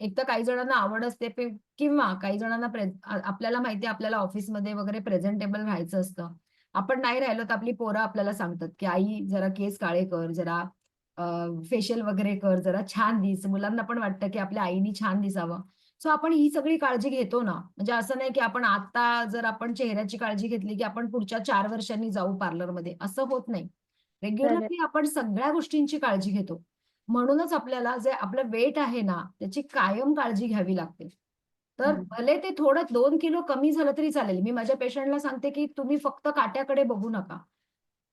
एक तर काही जणांना आवड असते किंवा काही जणांना आपल्याला माहिती आहे आपल्याला ऑफिसमध्ये वगैरे प्रेझेंटेबल राहायचं असतं. आपण नाही राहिलो तर आपली पोरं आपल्याला सांगतात की आई जरा केस काळे कर, जरा फेशियल वगैरे कर, जरा छान दिस. मुलांना पण वाटतं की आपल्या आईनी छान दिसावं. सो आपण ही सगळी काळजी घेतो ना. म्हणजे असं नाही की आपण आता जर आपण चेहऱ्याची काळजी घेतली की आपण पुढच्या 4 वर्षांनी जाऊ पार्लरमध्ये, असं होत नाही. खरंय. रेग्युलरली आपण सगळ्या गोष्टींची काळजी घेतो. म्हणूनच आपल्याला जे आपलं वेट आहे ना, त्याची कायम काळजी घ्यावी लागते. तर हम्म. भले ते थोडं 2 किलो कमी झालं तरी चालेल. मी माझ्या पेशंटला सांगते, की तुम्ही फक्त काट्याकडे बघू नका.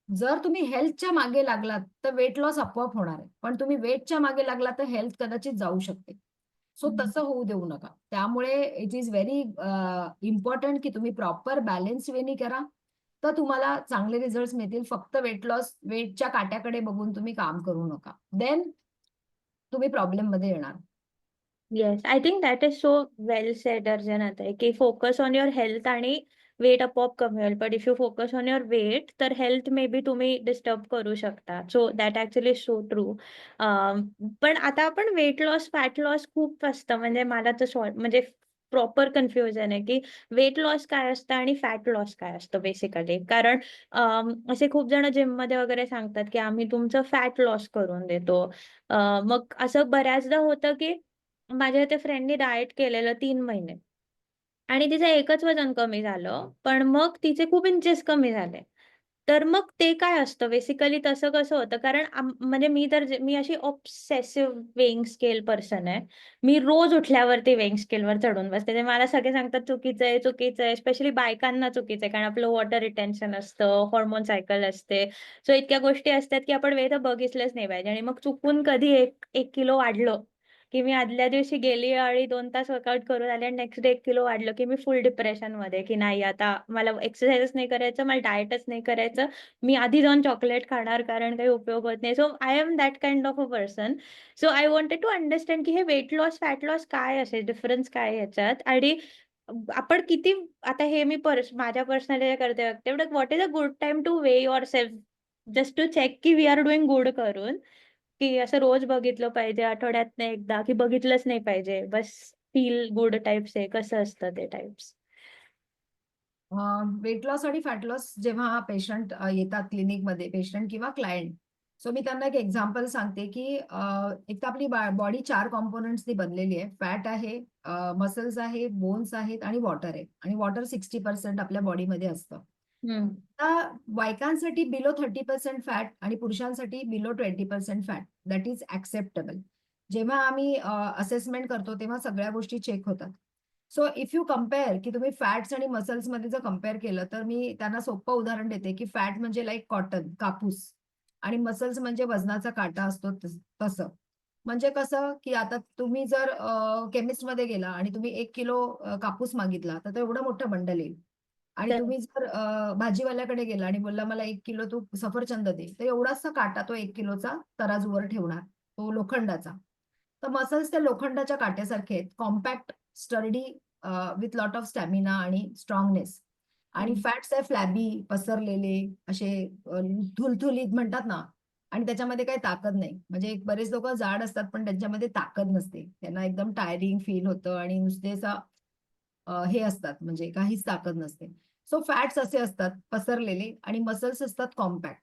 जर तुम्ही हेल्थच्या मागे लागलात, तर वेट लॉस आपोआप होणार आहे. पण तुम्ही वेटच्या मागे लागलात, तर हेल्थ कदाचित जाऊ शकते. सो हम्म. तसं होऊ देऊ नका. त्यामुळे इट इज व्हेरी इम्पोर्टंट की तुम्ही प्रॉपर बॅलन्स वेनी करा. तर तुम्हाला चांगले रिझल्ट्स मिळतील. फक्त वेट लॉस, वेटच्या काट्याकडे बघून तुम्ही काम करू नका. देन तुम्ही प्रॉब्लेममध्ये येणार. Yes, I think that is so well said Archana, की फोकस ऑन युअर हेल्थ आणि वेट आपोआप कमी होईल. But if you focus on your weight तर हेल्थ मे बी तुम्ही डिस्टर्ब करू शकता. So that actually so true. पण आता आपण वेट लॉस फॅट लॉस खूप असतं, म्हणजे मला तर म्हणजे प्रॉपर कन्फ्युजन आहे की वेट लॉस काय असतं आणि फॅट लॉस काय असतं बेसिकली. कारण असे खूप जण जिम मध्ये वगैरे सांगतात की आम्ही तुमचं फॅट लॉस करून देतो. मग असं बऱ्याचदा होतं की माझ्या इथे फ्रेंडनी डाएट केलेलं 3 महिने आणि तिचं एकच वजन कमी झालं, पण मग तिचे खूप इंचेस कमी झाले. तर मग ते काय असतं बेसिकली, तसं कसं होतं? कारण म्हणजे मी अशी ऑब्सेसिव्ह वेइंग स्केल पर्सन आहे. मी रोज उठल्यावरती वेइंग स्केलवर चढून बसते. ते मला सगळे सांगतात चुकीचं आहे, चुकीचं आहे. स्पेशली बायकांना चुकीचं आहे. कारण आपलं वॉटर रिटेन्शन असतं, हार्मोन सायकल असते. सो इतक्या गोष्टी असतात की आपण वेळ तर बघितलंच नाही पाहिजे. आणि मग चुकून कधी 1 किलो वाढलं, की मी आदल्या दिवशी गेली आणि 2 तास वर्कआउट करून आले आणि नेक्स्ट डे 1 किलो वाढलं, की मी फुल डिप्रेशनमध्ये, की नाही आता मला एक्सरसाइजच नाही करायचं, मला डाएटच नाही करायचं. मी आधी जाऊन चॉकलेट खाणार कारण काही उपयोग होत नाही. So I am that kind of a person. So I wanted to understand की हे वेट लॉस, फॅट लॉस काय असेल, डिफरन्स काय आहे ह्याच्यात? आणि आपण किती, आता हे मी माझ्या पर्सनली करते बघते, but what is a good time to weigh yourself just to check की वी आर डुइंग गुड करून, की असं रोज बघितलं पाहिजे, आठवड्यातनं एकदा, की बघितलंच नाही पाहिजे, बस फील गुड टाइप्स आहे, कसं असतं ते टाइप्स? वेट लॉस आणि फॅट लॉस जेव्हा पेशंट येतात क्लिनिकमध्ये, पेशंट किंवा क्लायंट, सो मी त्यांना एक एक्झाम्पल सांगते की एक तर आपली बॉडी 4 कॉम्पोनंट्सनी बनलेली आहे. फॅट आहे, मसल्स आहे, बोन्स आहेत आणि वॉटर आहे. आणि वॉटर 60% आपल्या बॉडीमध्ये असतं. हम्म. आता बायकांसाठी बिलो 30% फॅट आणि पुरुषांसाठी below 20% fat, that is acceptable. जेव्हा आम्ही असेसमेंट करतो तेव्हा सगळ्या गोष्टी चेक होतात. सो इफ यू कम्पेअर की तुम्ही फॅट्स आणि मसल्स मध्ये जर कम्पेअर केलं, तर मी त्यांना सोपं उदाहरण देते की फॅट म्हणजे लाईक कॉटन, कापूस, आणि मसल्स म्हणजे वजनाचा काटा असतो तसं. म्हणजे कसं की आता तुम्ही जर केमिस्ट मध्ये गेला आणि तुम्ही 1 किलो कापूस मागितला, तर तो एवढं मोठं बंडल येईल. आणि तर तुम्ही जर भाजीवाल्याकडे गेला आणि बोलला मला 1 किलो तू सफरचंद दे, तर एवढासा काटा तो 1 किलोचा तराजूवर ठेवणार, तो लोखंडाचा. तर मसल्स त्या लोखंडाच्या काट्यासारखे आहेत, compact, sturdy, with lot of stamina आणि स्ट्रॉंगनेस. आणि फॅट्स आहे फ्लॅबी, पसरलेले, असे थुलथुलीत म्हणतात ना. आणि त्याच्यामध्ये काही ताकद नाही. म्हणजे बरेच लोक जाड असतात पण त्यांच्यामध्ये ताकद नसते, त्यांना एकदम टायरिंग फील होतं आणि नुसते हे असतात, म्हणजे काहीच ताकद नसते. सो फॅट्स असे असतात पसरलेले आणि मसल्स असतात कॉम्पॅक्ट.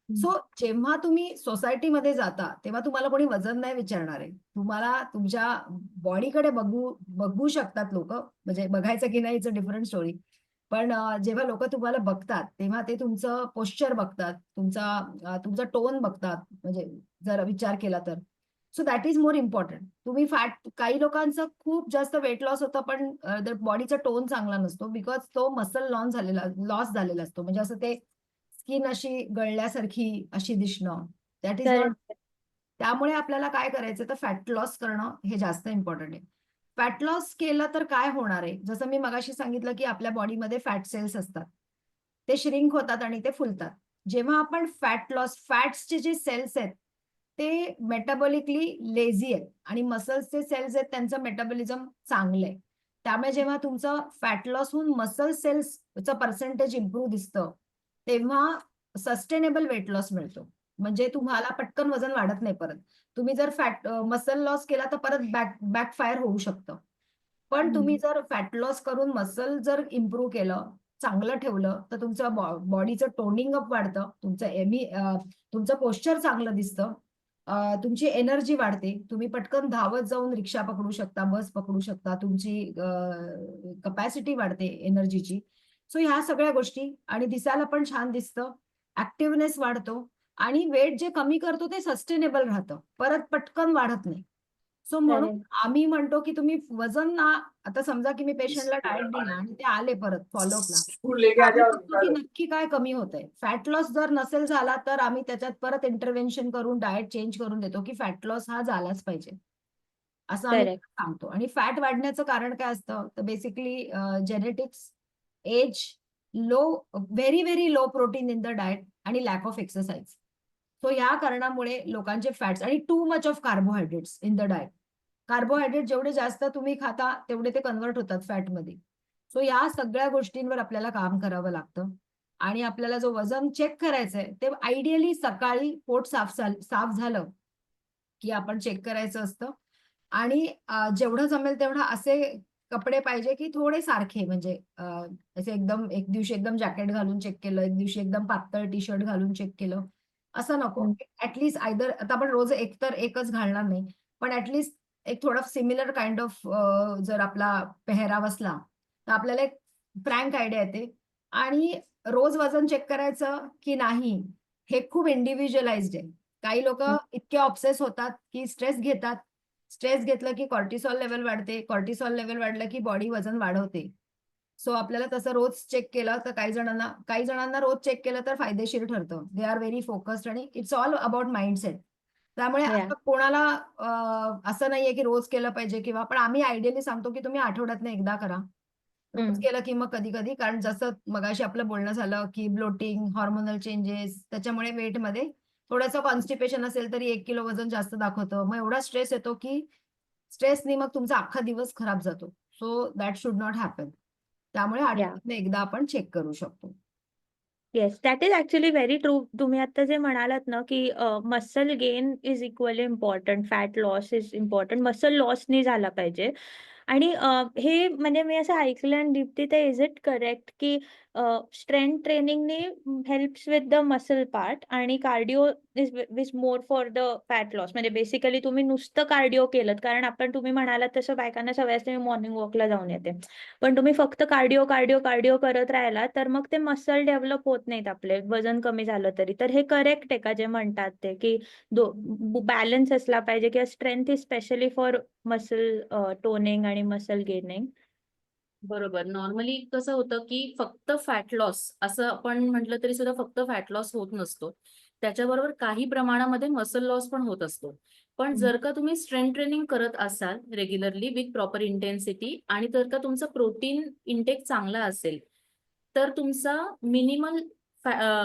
सो जेव्हा तुम्ही सोसायटीमध्ये जाता तेव्हा तुम्हाला कोणी वजन नाही विचारणार आहे. तुम्हाला तुमच्या बॉडीकडे बघू शकतात लोक, म्हणजे बघायचं की नाही इट्स अ डिफरंट स्टोरी. पण जेव्हा लोक तुम्हाला बघतात तेव्हा ते तुमचं पोश्चर बघतात, तुमचा टोन बघतात, म्हणजे जर विचार केला तर. So that is more important. तुम्ही फॅट, काही लोकांचं खूप जास्त वेट लॉस होतं पण बॉडीचा टोन चांगला नसतो, बिकॉज तो मसल लॉस झालेला असतो. म्हणजे असं ते स्किन अशी गळल्यासारखी अशी दिसणं, दॅट इज नॉट. करेक्ट. त्यामुळे आपल्याला काय करायचं, तर फॅट लॉस करणं हे जास्त इम्पॉर्टंट आहे. फॅट लॉस केलं तर काय होणार आहे, जसं मी मगाशी सांगितलं की आपल्या बॉडीमध्ये फॅट सेल्स असतात, ते श्रिंक होतात आणि ते फुलतात. जेव्हा आपण फॅट लॉस, फॅट्सचे जे सेल्स आहेत ते मेटाबॉलिकली लेझी आहेत आणि मसल्सचे सेल्स आहेत त्यांचं मेटाबॉलिझम चांगलं आहे. त्यामुळे जेव्हा तुमचं फॅट लॉस होऊन मसल सेल्सचं पर्सेंटेज इम्प्रूव्ह दिसतं, तेव्हा सस्टेनेबल वेट लॉस मिळतो. म्हणजे तुम्हाला पटकन वजन वाढत नाही परत. तुम्ही जर मसल लॉस केला तर परत बॅकफायर होऊ शकतं. पण तुम्ही जर फॅट लॉस करून मसल जर इम्प्रूव्ह केलं, चांगलं ठेवलं, तर तुमचं बॉडीचं टोनिंग अप वाढतं, तुमचं पोश्चर चांगलं दिसतं, तुमची एनर्जी वाढते. तुम्ही पटकन धावत जाऊन रिक्षा पकडू शकता, बस पकडू शकता. तुमची कपॅसिटी वाढते एनर्जीची. सो ह्या सगळ्या गोष्टी आणि दिसायला पण छान दिसतं, ऍक्टिव्हनेस वाढतो आणि वेट जे कमी करतो ते सस्टेनेबल राहतं. परत पटकन वाढत नाही. सो म्हणून करेक्ट. आम्ही म्हणतो की तुम्ही वजन ना, आता समजा की मी पेशंटला डाएट दिला आणि ते आले परत फॉलोअपला, आम्ही बघतो की नक्की काय कमी होतंय. फॅट लॉस जर नसेल झाला तर आम्ही त्याच्यात परत इंटरव्हेन्शन करून डाएट चेंज करून देतो की फॅट लॉस हा झालाच पाहिजे. असं आम्ही करेक्ट. सांगतो. आणि फॅट वाढण्याचं कारण काय असतं, तर basically genetics, age, low very very low protein in the diet आणि लॅक ऑफ एक्सरसाइज. सो ह्या कारणामुळे लोकांचे फॅट्स आणि too much of carbohydrates in the diet. Carbohydrate जेवढे जास्त तुम्ही खाता तेवढे ते कन्व्हर्ट होतात फॅटमध्ये. सो या सगळ्या गोष्टींवर आपल्याला काम करावं लागतं. आणि आपल्याला जो वजन चेक करायचंय ते आयडियली सकाळी पोट साफ झालं की आपण चेक करायचं असतं. आणि जेवढं जमेल तेवढं असे कपडे पाहिजे की थोडे सारखे, म्हणजे असे एकदम एक दिवशी एकदम जॅकेट घालून चेक केलं, एक दिवशी एकदम पातळ टी शर्ट घालून चेक केलं, असं नको. हम्म. ऍटलीस्ट आयदर, आता आपण रोज एकतर एकच घालणार नाही, पण ऍटलीस्ट एक थोडा सिमिलर काइंड ऑफ जर आपला पेहराव असला तर आपल्याला एक फ्रँक आयडिया येते. आणि रोज वजन चेक करायचं की नाही हे खूप इंडिव्हिज्युअलाइज्ड आहे. काही लोक इतके ऑब्सेस होतात की स्ट्रेस घेतात. स्ट्रेस घेतलं की कॉर्टिसॉल लेवल वाढते. कॉर्टिसॉल लेवल वाढलं की बॉडी वजन वाढवते. सो आपल्याला तसं रोज चेक केलं तर काही जणांना रोज चेक केलं तर फायदेशीर ठरतं. दे आर व्हेरी फोकस्ड आणि इट्स ऑल अबाउट माइंडसेट. त्यामुळे या. असं कोणाला असं नाहीये की रोज केलं पाहिजे किंवा, पण आम्ही आयडियली सांगतो की तुम्ही आठवड्यातनं एकदा करा. रोज केलं की मग कधी-कधी, कारण जसं मगाशी आपलं बोलणं झालं की ब्लोटिंग, हार्मोनल चेंजेस त्याच्यामुळे वेटमध्ये थोडंसं कॉन्स्टिपेशन असेल तरी 1 किलो वजन जास्त दाखवतं. मग एवढा स्ट्रेस येतो की स्ट्रेसनी मग तुमचा अख्खा दिवस खराब जातो. So that should not happen. त्यामुळे या. आठवड्यातनं एकदा आपण चेक करू शकतो. Yes, that is actually very true. तुम्ही आता जे म्हणालात ना, की muscle gain is equally important, fat loss is important. Muscle loss नाही झाला पाहिजे. आणि हे म्हणजे मी असं ऐकलं आणि दीप्ती, ते इज इट करेक्ट की स्ट्रेंथ ट्रेनिंगने helps with the muscle part आणि cardio is more for the fat loss. म्हणजे बेसिकली तुम्ही नुसतं कार्डिओ केलं, कारण तुम्ही म्हणालात तसं बायकांना सवय असते, मी मॉर्निंग वॉकला जाऊन येते. पण तुम्ही फक्त कार्डिओ कार्डिओ कार्डिओ करत राहिला तर मग ते मसल डेव्हलप होत नाहीत आपले, वजन कमी झालं तरी. तर हे करेक्ट आहे का जे म्हणतात ते, की बॅलन्स असला पाहिजे किंवा strength is specially for muscle toning आणि मसल गेनिंग? बरोबर. नॉर्मली कसं होतं, की फक्त फॅट लॉस असं आपण म्हटलं तरी सुद्धा फक्त फॅट लॉस होत नसतो. त्याच्याबरोबर काही प्रमाणामध्ये मसल लॉस पण होत असतो. पण जर का तुम्ही स्ट्रेंथ ट्रेनिंग करत असाल रेग्युलरली विथ प्रॉपर इंटेन्सिटी आणि जर का तुमचा प्रोटीन इंटेक चांगला असेल, तर तुमचा मिनिमल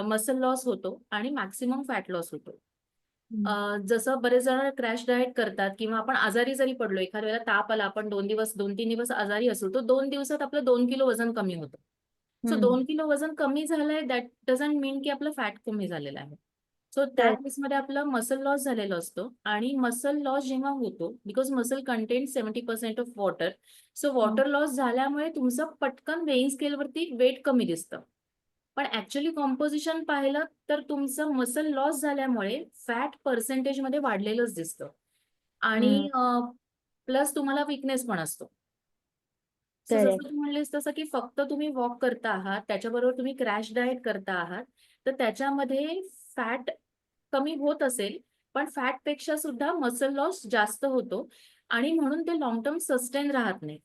मसल लॉस होतो आणि मॅक्सिमम फॅट लॉस होतो. जसं बरेच जण क्रॅश डाएट करतात किंवा आपण आजारी जरी पडलो, एखाद्या वेळेला ताप आला, आपण 2-3 दिवस आजारी असू, तर 2 दिवसात आपलं 2 किलो वजन कमी होतं. सो 2 किलो वजन कमी झालंय दॅट डझंट मीन की आपलं फॅट कमी झालेलं आहे. सो त्या करेक्ट. केसमध्ये आपला मसल लॉस झालेला असतो आणि मसल लॉस जेव्हा होतो, because muscle content 70% of water. So water loss झाल्यामुळे तुमचं पटकन वेइंग स्केलवरती वेट कमी दिसतं. पण ऍक्च्युअली कॉम्पोजिशन पाहिलं तर तुमचं मसल लॉस झाल्यामुळे फॅट पर्सेंटेजमध्ये वाढलेलंच दिसतं. आणि प्लस तुम्हाला विकनेस पण असतो. सो जसं करेक्ट. तू म्हणलीस तसं की फक्त तुम्ही वॉक करता आहात, त्याच्याबरोबर तुम्ही क्रॅश डाएट करता आहात, तर त्याच्यामध्ये फॅट कमी होत असेल, पण फॅटपेक्षा सुद्धा मसल लॉस जास्त होतो आणि म्हणून ते लॉंग टर्म सस्टेन राहत नाही.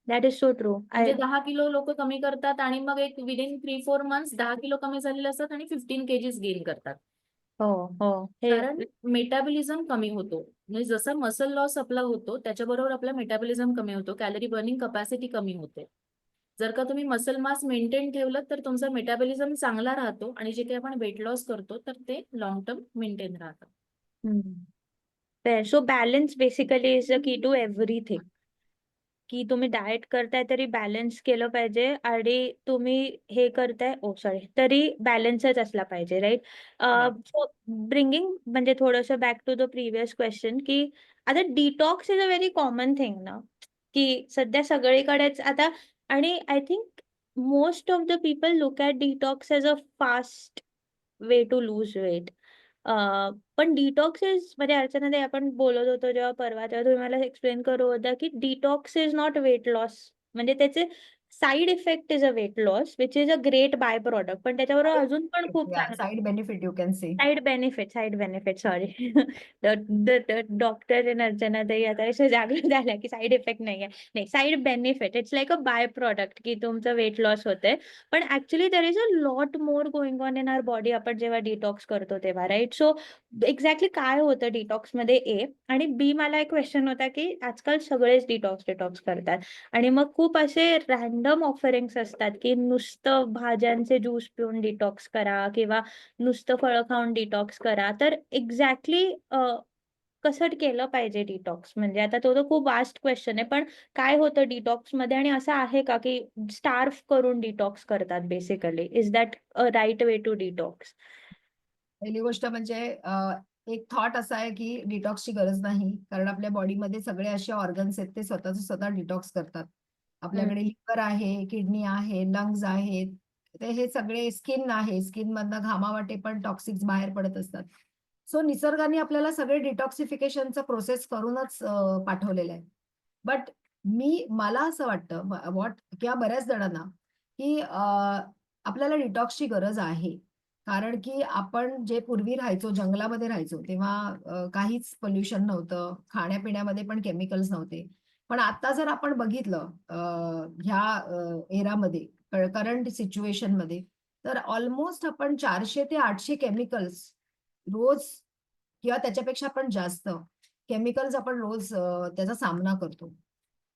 That is so true. म्हणजे 10 किलो लोक कमी करतात आणि मग एक विदिन 3-4 मंथ्स 10 किलो कमी झालेले असतात आणि 15 केजीस गेन करतात. हो, हो. हे कारण मेटाबॉलिझम कमी होतो. म्हणजे जसा मसल लॉस आपला होतो, त्याच्याबरोबर आपला मेटाबॉलिझम कमी होतो, कॅलरी बर्निंग कपॅसिटी कमी होते. जर का तुम्ही मसल मास मेंटेन ठेवलं तर तुमचा मेटाबॉलिझम चांगला राहतो आणि जे काही आपण वेट लॉस करतो तर ते लॉंग टर्म मेंटेन राहतं. So balance basically is the key to everything. की तुम्ही डाएट करताय तरी बॅलन्स केलं पाहिजे आणि तुम्ही हे करताय तरी बॅलन्सच असला पाहिजे, राईट? Right. सो ब्रिंगिंग म्हणजे थोडंसं back to the previous question, की आता detox is a very common thing ना, की सध्या सगळीकडेच आता, आणि I think most of the people look at detox as a fast way to lose weight. पण डिटॉक्स इज म्हणजे अर्चनाताई आपण बोलत होतो जेव्हा परवा, तेव्हा तुम्ही मला एक्सप्लेन करत होता की detox is not weight loss. म्हणजे त्याचे side effect is a weight loss which is a great by product, पण त्याच्याबरोबर अजून पण खूप Yeah, चांगलं side benefit you can say. Side benefit sorry. Doctor अर्चनाताई आता अशा जागृत झाल्या की साईड इफेक्ट नाहीये. नाही, side benefit it's like a by product की तुमचं वेट लॉस होतंय. पण actually there is a lot more going on in our body आपण जेव्हा डिटॉक्स करतो तेव्हा, राईट? सो एक्झॅक्टली काय होतं डिटॉक्स मध्ये, ए आणि बी, मला एक क्वेश्चन होता की आजकाल सगळेच डिटॉक्स करतात आणि मग खूप असे रॅन्डम ऑफरिंग्स असतात की नुसतं भाज्यांचे ज्यूस पिऊन डिटॉक्स करा किंवा नुसतं फळं खाऊन डिटॉक्स करा. तर एक्झॅक्टली कसं केलं पाहिजे डिटॉक्स? म्हणजे आता तो तर खूप वास्ट क्वेश्चन आहे, पण काय होतं डिटॉक्स मध्ये आणि असं आहे का की स्टार्फ करून डिटॉक्स करतात basically? Is that a right way to detox? पहिली गोष्ट म्हणजे एक थॉट असा आहे की डिटॉक्सची गरज नाही, कारण आपल्या बॉडीमध्ये सगळे असे ऑर्गन्स आहेत ते स्वतः डिटॉक्स करतात. आपल्याकडे लिव्हर आहे, किडनी आहे, लंग्स आहेत. ते हे सगळे स्किन आहे, स्किन मधनं घामावाटे पण टॉक्सिक्स बाहेर पडत असतात. सो निसर्गाने आपल्याला सगळे डिटॉक्सिफिकेशनचं प्रोसेस करूनच पाठवलेलं आहे. बट मला असं वाटतं किंवा बऱ्याच जणांना की आपल्याला डिटॉक्सची गरज आहे. कारण की आपण जे पूर्वी राहायचो, जंगलामध्ये राहायचो, तेव्हा काहीच पोल्युशन नव्हतं. खाण्यापिण्यामध्ये पण केमिकल्स नव्हते. पण आता जर आपण बघितलं ह्या एरामध्ये, करंट सिच्युएशनमध्ये, तर ऑलमोस्ट आपण 400 ते 800 केमिकल्स रोज किंवा त्याच्यापेक्षा पण जास्त केमिकल्स आपण रोज त्याचा सामना करतो.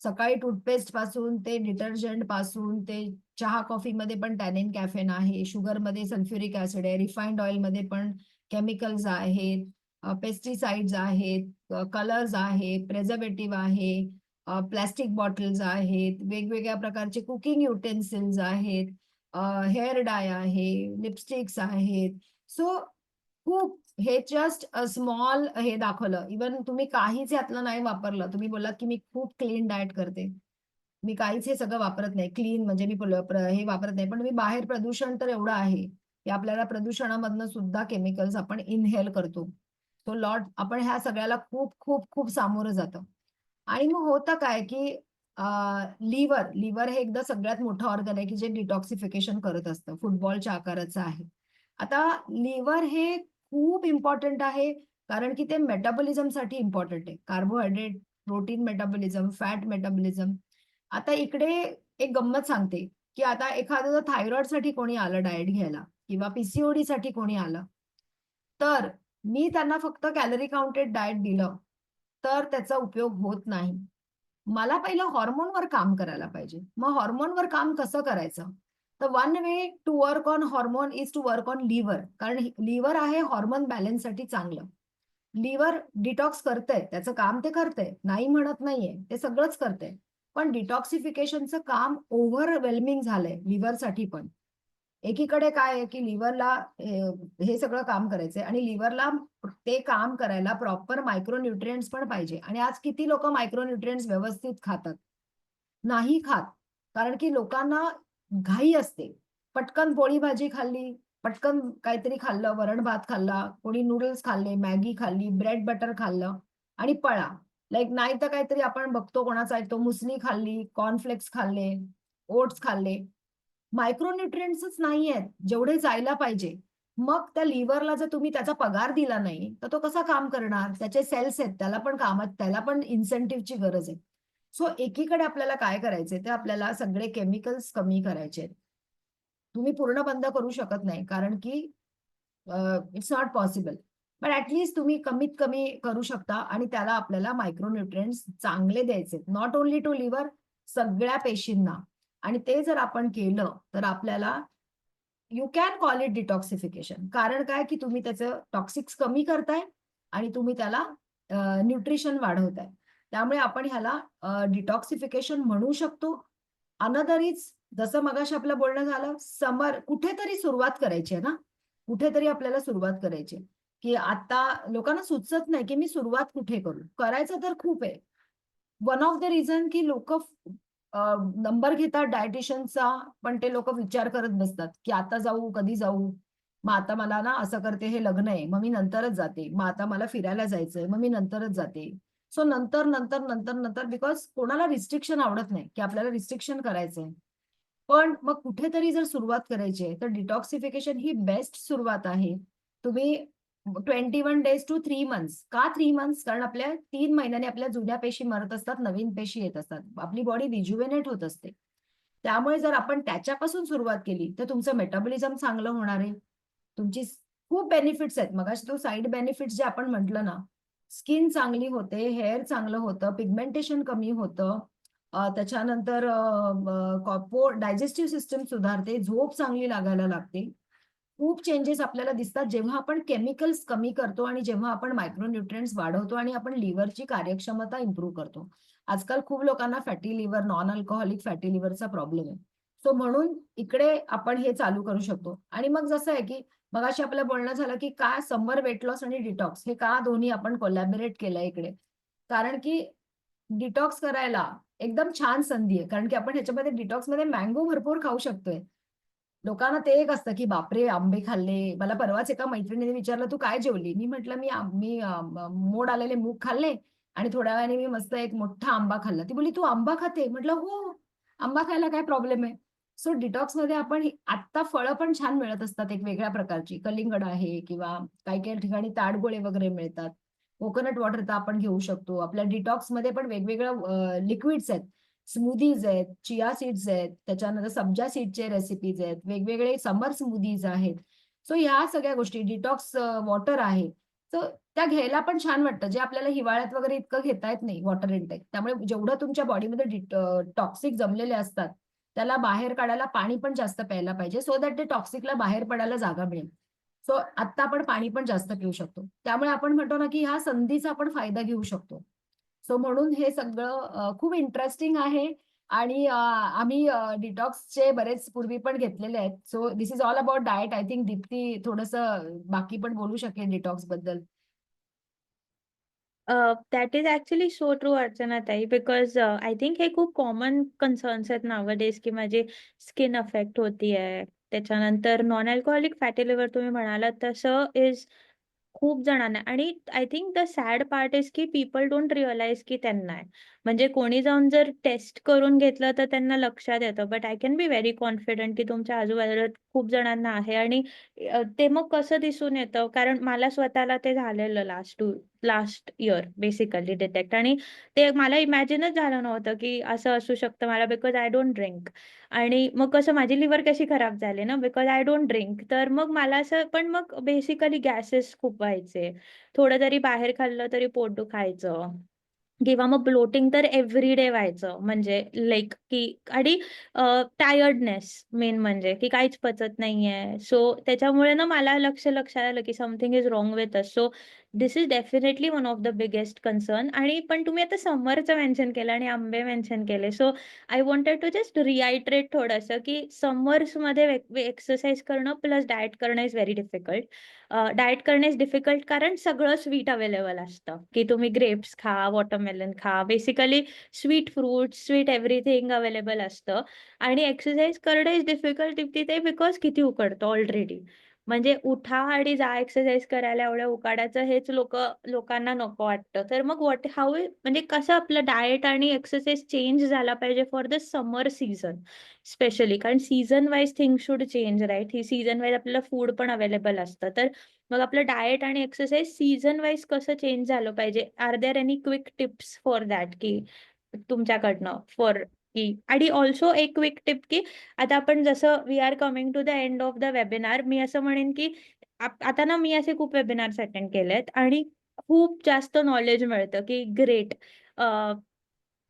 सकाळी टूथपेस्ट पासून ते डिटर्जंट पासून ते चहा कॉफीमध्ये पण टॅनिन कॅफेन आहे, शुगरमध्ये सल्फ्युरिक ऍसिड आहे, रिफाइंड ऑइलमध्ये पण केमिकल्स आहेत, पेस्टिसाइड्स आहेत, कलर्स आहेत, प्रिझर्वेटिव्ह आहे, प्लास्टिक बॉटल्स आहेत, वेगवेगळ्या प्रकारचे कुकिंग युटेन्सिल्स आहेत, हेअर डाय आहे, लिपस्टिक्स आहेत. सो खूप, हे जस्ट स्मॉल हे दाखवलं. इव्हन तुम्ही काहीच यातलं नाही वापरलं. तुम्ही बोललात की मी खूप क्लीन डाएट करते. मी काहीच हे सगळं वापरत नाही. क्लीन म्हणजे मी हे वापरत नाही. पण मी बाहेर प्रदूषण तर एवढं आहे, की आपल्याला प्रदूषणामधनं सुद्धा केमिकल्स आपण इनहेल करतो. तो लॉट आपण ह्या सगळ्याला खूप खूप खूप सामोरं जातं. आणि मग होतं काय, की लिव्हर हे एकदा सगळ्यात मोठं ऑर्गन आहे, की जे डिटॉक्सिफिकेशन करत असतं. फुटबॉलच्या आकाराचं आहे. आता लिव्हर हे खूप इम्पॉर्टंट आहे, कारण की ते मेटाबॉलिझमसाठी इम्पॉर्टंट आहे. Carbohydrate, protein metabolism, fat metabolism. आता इकडे एक गंमत सांगते, की आता एखादं थायरॉइडसाठी कोणी आलं डाएट घ्यायला किंवा साठी कोणी आलं, तर मी त्यांना फक्त कॅलरी काउंटेड डाएट दिलं, तर त्याचा उपयोग होत नाही. मला पहिलं हॉर्मोनवर काम करायला पाहिजे. मग हॉर्मोनवर काम कसं करायचं? तर one way to work on hormone is to work on liver. कारण लिव्हर आहे हॉर्मोन बॅलन्ससाठी चांगलं. लिव्हर डिटॉक्स करतंय, त्याचं काम ते करतंय. नाही म्हणत नाहीये, ते सगळंच करतंय. पण डिटॉक्सिफिकेशनचं काम ओव्हरवेल्मिंग झालंय लिव्हरसाठी पण. एकीकडे काय आहे, की लिव्हरला हे सगळं काम करायचंय आणि लिव्हरला ते काम करायला प्रॉपर मायक्रोन्यूट्रिएंट्स पण पाहिजे. आणि आज किती लोकं मायक्रोन्यूट्रिएंट्स व्यवस्थित खातात? नाही खात. कारण की लोकांना घाई असते. पटकन पोळी भाजी खाल्ली, पटकन काहीतरी खाल्लं, वरण-भात खाल्ला, कोणी नूडल्स खाल्ले, मॅगी खाल्ली, ब्रेड बटर खाल्लं आणि पळा. लाइक नाहीतर काहीतरी आपण बघतो कोणाचा ऐकतो मुसली खाल्ली, कॉर्नफ्लेक्स खाल्ले, ओट्स खाल्ले. मायक्रोन्यूट्रिएंट्सच नाहीयेत, जेवढे जायला पाहिजे. मग त्या लिव्हरला जर तुम्ही त्याचा पगार दिला नाही, तर तो कसा काम करणार? त्याचे सेल्स आहेत, त्याला पण इन्सेंटिव्हची गरज आहे. सो एकीकडे आपल्याला काय करायचंय, ते आपल्याला सगळे केमिकल्स कमी करायचे आहेत. तुम्ही पूर्ण बंद करू शकत नाही, कारण की इट्स नॉट पॉसिबल. बट तुम्ही कमीत कमी करू शकता आणि त्याला आपल्याला मायक्रोन्यूट्रिएंट्स चांगले द्यायचे. नॉट ओन्ली टू लिव्हर, सगळ्या पेशींना. आणि ते जर आपण केलं, तर आपल्याला you can call it detoxification. कारण काय, की तुम्ही त्याचं टॉक्सिक्स कमी करताय आणि तुम्ही त्याला न्यूट्रिशन वाढवताय. त्यामुळे आपण ह्याला डिटॉक्सिफिकेशन म्हणू शकतो. अनदर इज जसं मगाशी आपलं बोलणं झालं, समर कुठेतरी सुरुवात करायची आहे ना, कुठेतरी आपल्याला सुरुवात करायची आहे, की आता लोकांना सुचत नाही, की मी सुरुवात कुठे करू? करायचं तर खूप आहे. वन ऑफ द रिझन की लोकं नंबर घेतात डायटिशियनचा, पण ते लोकं विचार करत बसतात, की आता जाऊ, कधी जाऊ? मग आता मला ना असं करते, हे लग्न आहे, मग मी नंतरच जाते. मग आता मला फिरायला जायचंय, मग मी नंतरच जाते. सो नंतर, नंतर, नंतर, नंतर बिकॉज कोणाला रिस्ट्रिक्शन आवडत नाही, की आपल्याला रिस्ट्रिक्शन करायचंय. पण मग कुठेतरी जर सुरुवात करायची आहे, तर डिटॉक्सिफिकेशन ही बेस्ट सुरुवात आहे. तुम्ही 21 डेज टू 3 मंथ्स. का 3 मंथ्स? कारण आपल्या 3 महिन्याने आपल्या जुन्या पेशी मरत असतात, नवीन पेशी येत असतात. आपली बॉडी रिज्युव्हेनेट होत असते. त्यामुळे जर आपण त्याच्यापासून सुरुवात केली, तर तुमचं मेटाबॉलिझम चांगलं होणार आहे. तुमची खूप बेनिफिट्स आहेत. मगाशी तो साइड बेनिफिट्स जे आपण म्हटलं ना, स्किन चांगली होते, हेअर चांगलं होतं, पिगमेंटेशन कमी होतं. त्याच्यानंतर डायजेस्टिव्ह सिस्टम सुधारते, झोप चांगली लागायला लागते. खूप चेंजेस आपल्याला दिसतात जेव्हा आपण केमिकल्स कमी करतो आणि जेव्हा आपण मायक्रोन्यूट्रिएंट्स वाढवतो आणि आपण लिव्हरची कार्यक्षमता इम्प्रूव्ह करतो. आजकाल खूप लोकांना fatty liver, non alcoholic fatty लिव्हरचा प्रॉब्लेम आहे. सो म्हणून इकडे आपण हे चालू करू शकतो. आणि मग जसं आहे की मगाशी आपलं बोलणं झालं की का समर वेट लॉस आणि डिटॉक्स हे का दोन्ही आपण कोलॅबोरेट केलंय इकडे. कारण की डिटॉक्स करायला एकदम छान संधी आहे. कारण की आपण ह्याच्यामध्ये डिटॉक्समध्ये मँगो भरपूर खाऊ शकतोय. लोकांना ते एक असतं, की बापरे! आंबे खाल्ले. मला परवाच एका मैत्रिणीने विचारलं, "तू काय जेवली?" मी म्हटलं, "मी मोड आलेले मूग खाल्ले आणि थोड्या वेळाने मी मस्त एक मोठा आंबा खाल्ला." ती बोलली, "तू आंबा खाते?" म्हटलं, "हो, आंबा खायला काय प्रॉब्लेम आहे?" सो डिटॉक्समध्ये आपण आत्ता फळं पण छान मिळत असतात एक वेगळ्या प्रकारची. कलिंगड आहे किंवा काही-काही ठिकाणी ताडगोळे वगैरे मिळतात. कोकोनट वॉटर तर आपण घेऊ शकतो. आपल्या डिटॉक्समध्ये पण वेगवेगळ्या लिक्विड्स आहेत. स्मूदीज आहेत, चिया सीड्स आहेत, त्याच्यानंतर सब्जा सीडचे रेसिपीज आहेत, वेगवेगळे समर स्मूदीज आहेत. सो ह्या सगळ्या गोष्टी डिटॉक्स वॉटर आहे. सो त्या घ्यायला पण छान वाटतं, जे आपल्याला हिवाळ्यात वगैरे इतकं घेता येत नाही वॉटर इनटेक. त्यामुळे जेवढं तुमच्या बॉडीमध्ये टॉक्सिक जमलेले असतात, त्याला बाहेर काढायला पाणी पण जास्त प्यायला पाहिजे, सो दॅट ते टॉक्सिकला बाहेर पडायला जागा मिळेल. सो आत्ता आपण पाणी पण जास्त पिऊ शकतो. त्यामुळे आपण म्हणतो ना, की ह्या संधीचा आपण फायदा घेऊ शकतो. सो म्हणून हे सगळं खूप इंटरेस्टिंग आहे आणि आम्ही डिटॉक्सचे बरेच पूर्वी पण घेतलेले आहेत. So this is all about diet. I think Deepti थोडंसं बाकी पण बोलू शकेल डिटॉक्स बद्दल. That is actually so true, Archana ताई, because I think हे खूप कॉमन कन्सर्न्स आहेत nowadays की माझी स्किन अफेक्ट होतीये. त्याच्यानंतर नॉन अल्कोहोलिक फॅटी लिव्हर तुम्ही म्हणालात तसं इज खूप जणांना आणि I think the sad part is की पीपल डोंट रिअलाइज की त्यांना आहे. म्हणजे कोणी जाऊन जर टेस्ट करून घेतलं तर त्यांना लक्षात येतं. But I can be very confident की तुमच्या आजूबाजूला खूप जणांना आहे आणि ते मग कसं दिसून येतं कारण मला स्वतःला ते झालेलं लास्ट इयर बेसिकली डिटेक्ट आणि ते मला इमॅजिनच झालं नव्हतं की असं असू शकतं मला बिकॉज आय डोंट ड्रिंक आणि मग कसं माझी लिव्हर कशी खराब झाली ना बिकॉज आय डोंट ड्रिंक तर मग मला असं पण मग बेसिकली गॅसेस खूप व्हायचे थोडं जरी बाहेर खाल्लं तरी पोट दुखायचं किंवा मग ब्लोटिंग तर एव्हरीडे व्हायचं म्हणजे लाईक की आणि टायर्डनेस मेन म्हणजे की काहीच पचत नाहीये सो त्याच्यामुळे ना मला लक्षात आलं की something is wrong with us so this is definitely one of the biggest concern आणि पण तुम्ही आता समरचं मेन्शन केलं आणि आंबे मेन्शन केले so I wanted to just reiterate थोडंसं की समर्समध्ये एक्सरसाइज करणं प्लस डाएट करणं इज व्हेरी डिफिकल्ट डाएट करणं इज डिफिकल्ट कारण सगळं स्वीट अवेलेबल असतं की तुम्ही ग्रेप्स खा वॉटरमेलन खा basically sweet fruit sweet everything available असतं आणि एक्सरसाइज करणं इज डिफिकल्ट तिथे बिकॉज किती उकडतं ऑलरेडी म्हणजे उठा आणि जा एक्सरसाइज करायला एवढ्या उकाड्याचं हेच लोकांना नको वाटतं तर मग हाऊ म्हणजे कसं आपलं डाएट आणि एक्सरसाइज चेंज झाला पाहिजे for the summer season specially कारण season wise things should change right ही सीझन वाईज आपल्याला फूड पण अवेलेबल असतं तर मग आपलं डाएट आणि एक्सरसाइज सीझन वाईज कसं चेंज झालं पाहिजे are there any quick tips for that की तुमच्याकडनं फॉर की आणि ऑल्सो एक क्विक टिप की आता आपण जसं we are coming to the end of the webinar मी असं म्हणेन की आता ना मी असे खूप वेबिनार्स अटेंड केलेत आणि खूप जास्त नॉलेज मिळतं की ग्रेट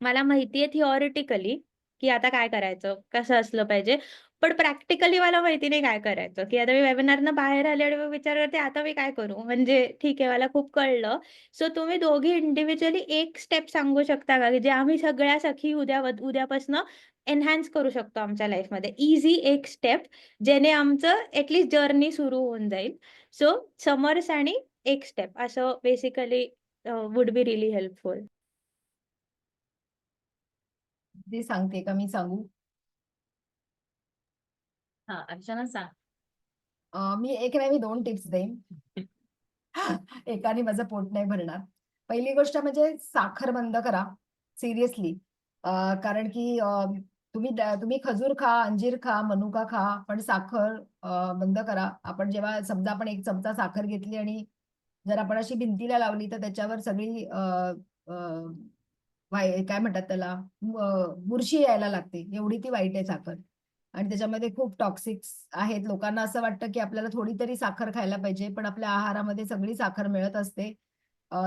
मला माहितीये थिओरिटिकली की आता काय करायचं कसं असलं पाहिजे पण प्रॅक्टिकली मला माहिती नाही काय करायचं, की आता मी वेबिनारनं बाहेर आले आणि मग विचार करते आता मी काय करू? म्हणजे ठीक आहे मला खूप कळलं. सो तुम्ही दोघी इंडिव्हिज्युअली एक स्टेप सांगू शकता का, की जे आम्ही सगळ्या सखी उद्यापासनं एन्हान्स करू शकतो आमच्या लाईफमध्ये? ईझी एक स्टेप जेणे आमचं जर्नी सुरू होऊन जाईल. सो समर्स आणि एक स्टेप असं basically would be really helpful. ती सांगते का मी सांगू? हा, अर्चना सांग. मी एक नाही, मी 2 टिप्स देईन. एकाने माझं पोट नाही भरणार. पहिली गोष्ट म्हणजे साखर बंद करा. सिरियसली. कारण की तुम्ही खजूर खा, अंजीर खा, मनुका खा, पण साखर बंद करा. आपण जेव्हा समजा आपण 1 चमचा साखर घेतली आणि जर आपण अशी भिंतीला लावली तर त्याच्यावर सगळी अ, काय म्हणतात त्याला, बुरशी यायला लागते. एवढी ती वाईट आहे साखर. आणि त्याच्यामध्ये खूप टॉक्सिक्स आहेत. लोकांना असं वाटतं की आपल्याला थोडी तरी साखर खायला पाहिजे, पण आपल्या आहारामध्ये सगळी साखर मिळत असते.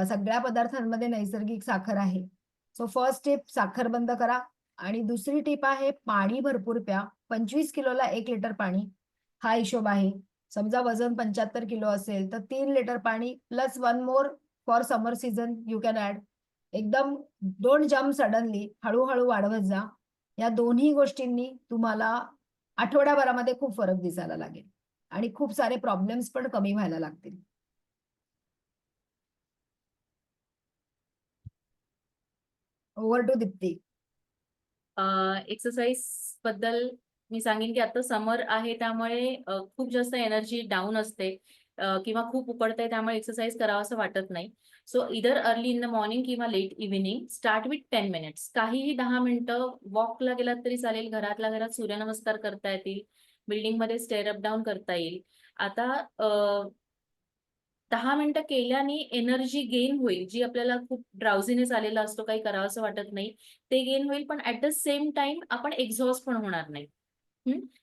सगळ्या पदार्थांमध्ये नैसर्गिक साखर आहे. सो फर्स्ट टिप, साखर बंद करा. आणि दुसरी टिप आहे, पाणी भरपूर प्या. 25 किलोला 1 लिटर पाणी हा हिशोब आहे. समजा वजन 75 किलो असेल तर 3 लिटर पाणी plus 1 more for summer season you can add. एकदम डोंट जम्प सडनली, हळूहळू वाढवत जा. या दोन्ही गोष्टींनी तुम्हाला आठवड्याभरामध्ये खूप फरक दिसायला लागेल आणि खूप सारे प्रॉब्लेम्स पण कमी व्हायला लागतील. Over to Deepti. एक्सरसाइज बद्दल मी सांगेन की आता समर आहे त्यामुळे खूप जास्त एनर्जी डाऊन असते किंवा खूप उकडतंय त्यामुळे एक्सरसाइज करावं असं वाटत नाही. सो इधर अर्ली इन द मॉर्निंग किंवा late evening start with 10 minutes. काहीही 10 मिनिटं वॉकला गेलात तरी चालेल, घरातल्या घरात सूर्यनमस्कार करता येतील, बिल्डिंगमध्ये स्टेअर अप डाऊन करता येईल. आता 10 मिनिटं केल्याने एनर्जी गेन होईल, जी आपल्याला खूप ड्राउझीनेस आलेला असतो, काही करावंसं वाटत नाही, ते गेन होईल. पण ऍट द सेम टाइम आपण एक्झॉस्ट पण होणार नाही.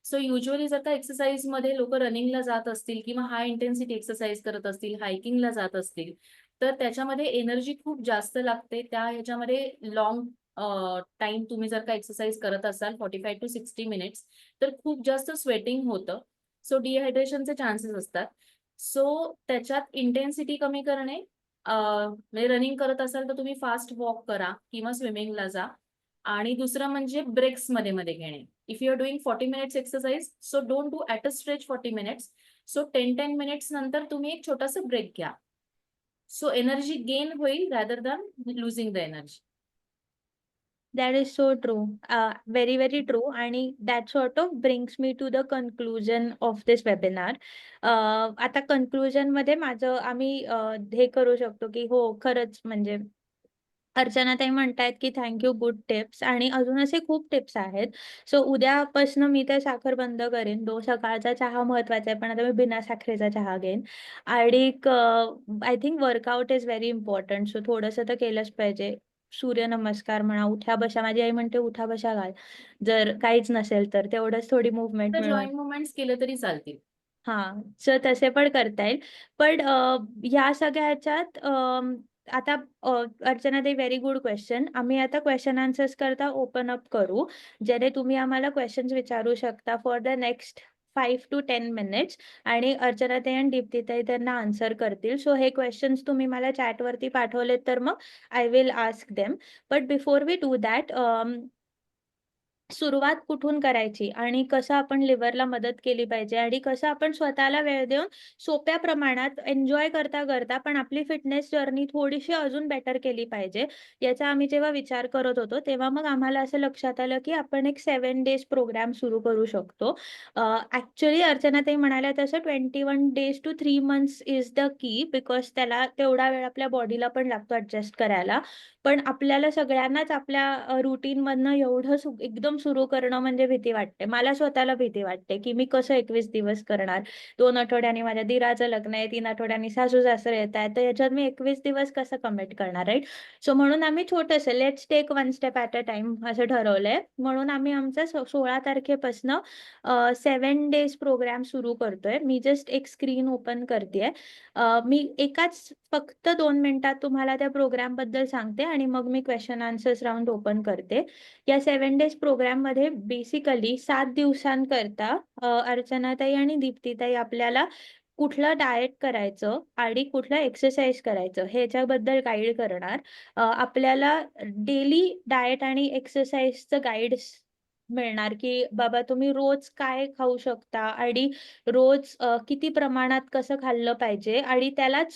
सो युजली जर का एक्सरसाइजमध्ये लोक रनिंगला जात असतील किंवा हाय इंटेन्सिटी एक्सरसाइज करत असतील, हायकिंगला जात असतील, तर त्याच्यामध्ये एनर्जी खूप जास्त लागते. ह्याच्यामध्ये लॉंग टाइम तुम्ही जर का एक्सरसाइज करत असाल 45 to 60 मिनिट्स, तर खूप जास्त स्वेटिंग होतं. सो डिहायड्रेशनचे चान्सेस असतात. सो त्याच्यात इंटेन्सिटी कमी करणे, म्हणजे रनिंग करत असाल तर तुम्ही फास्ट वॉक करा किंवा स्विमिंगला जा. आणि दुसरं म्हणजे ब्रेक्स मध्ये मध्ये घेणे. If you are doing 40 minutes exercise, so don't do at a stretch 40 minutes. So 10 minutes नंतर तुम्ही एक छोटासा ब्रेक घ्या. सो एनर्जी गेन होईल rather than losing the energy. That is so true. Very, very true. आणि that sort of brings me to the conclusion of this webinar. आता conclusion मध्ये माझं आम्ही हे करू शकतो की हो खरंच म्हणजे अर्चनाताई म्हणतायत की थँक्यू, गुड टिप्स आणि अजून असे खूप टिप्स आहेत. सो उद्यापासनं मी ते साखर बंद करेन. सकाळचा चहा महत्वाचा आहे, पण आता मी बिना साखरेचा चहा घेईन. आणि I think workout is very important. So थोडंसं तर केलंच पाहिजे. सूर्यनमस्कार म्हणा, उठा बशा. माझी आई म्हणते उठा बशा घाल. जर काहीच नसेल तर तेवढंच थोडी मुव्हमेंट तर मिळवा. जॉईंट मुवमेंट्स केले तरी चालतील. हां, सो तसे पण करता येईल. पण ह्या सगळ्या ह्याच्यात आता अर्चनाताई व्हेरी गुड क्वेश्चन. आम्ही आता क्वेश्चन आन्सर्स करता ओपन अप करू. जेणे तुम्ही आम्हाला क्वेशन्स विचारू शकता for the next 5 to 10 minutes आणि अर्चनाताई आणि दीप्तीताई त्यांना आन्सर करतील. सो हे क्वेशन्स तुम्ही मला चॅटवरती पाठवलेत तर मग I will ask them. But before we do that सुरुवात कुठून करायची आणि कसं आपण लिव्हरला मदत केली पाहिजे आणि कसं आपण स्वतःला वेळ देऊन सोप्या प्रमाणात एन्जॉय करता करता पण आपली फिटनेस जर्नी थोडीशी अजून बेटर केली पाहिजे, याचा आम्ही जेव्हा विचार करत होतो तेव्हा मग आम्हाला असं लक्षात आलं की आपण एक 7 डेज प्रोग्राम सुरू करू शकतो. ॲक्च्युअली अर्चनाताई म्हणाल्या तसं 21 days to 3 months is the की, बिकॉज त्याला तेवढा वेळ आपल्या बॉडीला पण लागतो ॲडजस्ट करायला. पण आपल्याला सगळ्यांनाच आपल्या रुटीनमधनं एवढं एकदम सुरू करणं म्हणजे भीती वाटते. मला स्वतःला भीती वाटते, की मी कसं 21 दिवस करणार? 2 आठवड्यांनी माझ्या दीराचं लग्न आहे, 3 आठवड्यांनी सासू-सासरे येतायत, तर ह्याच्यात मी 21 दिवस कसं कमिट करणार, राईट? सो म्हणून आम्ही छोटंसं let's take one step at a time असं ठरवलंय. म्हणून आम्ही आमचं 16 तारखेपासनं 7 डेज प्रोग्राम सुरू करतोय. मी जस्ट एक स्क्रीन ओपन करतेय. मी फक्त 2 मिनिटात तुम्हाला त्या प्रोग्रामबद्दल सांगते आणि मग मी क्वेशन आन्सर्स राउंड ओपन करते. या 7 डेज प्रोग्राम प्रोग्राममध्ये बेसिकली 7 दिवसांकरता अर्चनाताई आणि दीप्तीताई आपल्याला कुठलं डाएट करायचं आणि कुठलं एक्सरसाइज करायचं ह्याच्याबद्दल गाईड करणार. आपल्याला डेली डाएट आणि एक्सरसाइजचं गाईड्स मिळणार की बाबा तुम्ही रोज काय खाऊ शकता आणि रोज किती प्रमाणात कसं खाल्लं पाहिजे आणि त्यालाच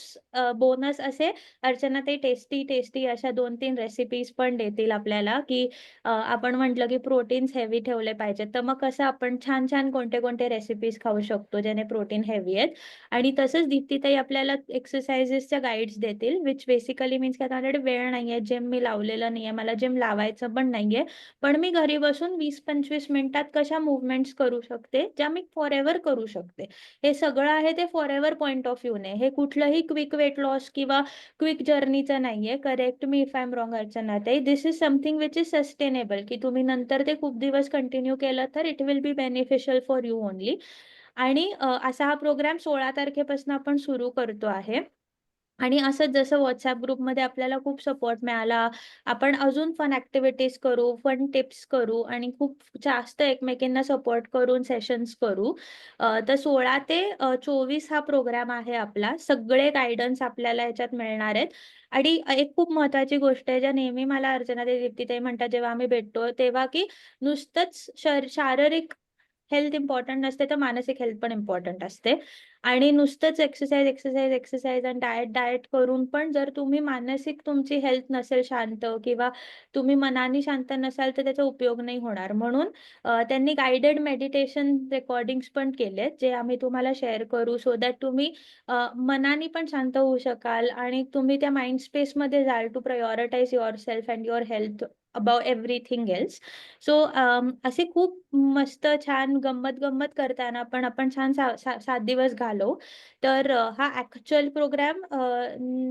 बोनस असे अर्चनाताई टेस्टी टेस्टी अशा 2-3 रेसिपीज पण देतील आपल्याला की आपण म्हटलं की प्रोटीन्स हेवी ठेवले पाहिजेत, तर मग कसं आपण छान छान कोणते कोणते रेसिपीज खाऊ शकतो ज्याने प्रोटीन हेवी आहेत. आणि तसंच दीप्तीताई आपल्याला एक्सरसाइजेसच्या गाईड्स देतील, विच बेसिकली मीन्स की आता माझ्याकडे वेळ नाहीये, जिम मी लावलेलं नाहीये, मला जिम लावायचं पण नाहीये, पण मी घरी बसून 20-25 मिनिटात कशा मुवमेंट्स करू शकते ज्या मी फॉर एव्हर करू शकते. हे सगळं आहे ते फॉर एव्हर पॉइंट ऑफ व्ह्यूने. हे कुठलंही क्विक वेट लॉस किंवा क्विक जर्नीचं नाहीये. करेक्ट मी इफ आय एम रॉंग अर्चनाताई. This is something which is sustainable की तुम्ही नंतर ते खूप दिवस कंटिन्यू केलं तर it will be beneficial for you only. आणि असा हा प्रोग्राम 16 तारखेपासून आपण सुरू करतो आहे. आणि असंच जसं व्हॉट्सअप ग्रुपमध्ये आपल्याला खूप सपोर्ट मिळाला, आपण अजून फन ॲक्टिव्हिटीज करू, फन टिप्स करू आणि खूप जास्त एकमेकींना सपोर्ट करून सेशन्स करू. तर 16 ते 24 हा प्रोग्राम आहे आपला. सगळे गाईडन्स आपल्याला याच्यात मिळणार आहेत. आणि एक खूप महत्त्वाची गोष्ट आहे, ज्या नेहमी मला अर्चनाताई, दीप्तीताई म्हणतात जेव्हा आम्ही भेटतो तेव्हा, की नुसतंच शारीरिक हेल्थ इम्पॉर्टंट नसते, तर मानसिक हेल्थ पण इम्पॉर्टंट असते. आणि नुसतंच एक्सरसाइज आणि डाएट करून पण जर तुम्ही मानसिक तुमची हेल्थ नसेल शांत किंवा तुम्ही मनाने शांत नसाल तर त्याचा उपयोग नाही होणार. म्हणून त्यांनी गाइडेड मेडिटेशन रेकॉर्डिंग्स पण केलेत, जे आम्ही तुम्हाला शेअर करू सो दॅट तुम्ही मनाने पण शांत होऊ शकाल आणि तुम्ही त्या माइंड स्पेसमध्ये जाल to prioritise yourself and your health about everything else. So असे खूप मस्त छान गंमत करताना पण आपण छान 7 दिवस घालवू. तर हा ॲक्च्युअल प्रोग्राम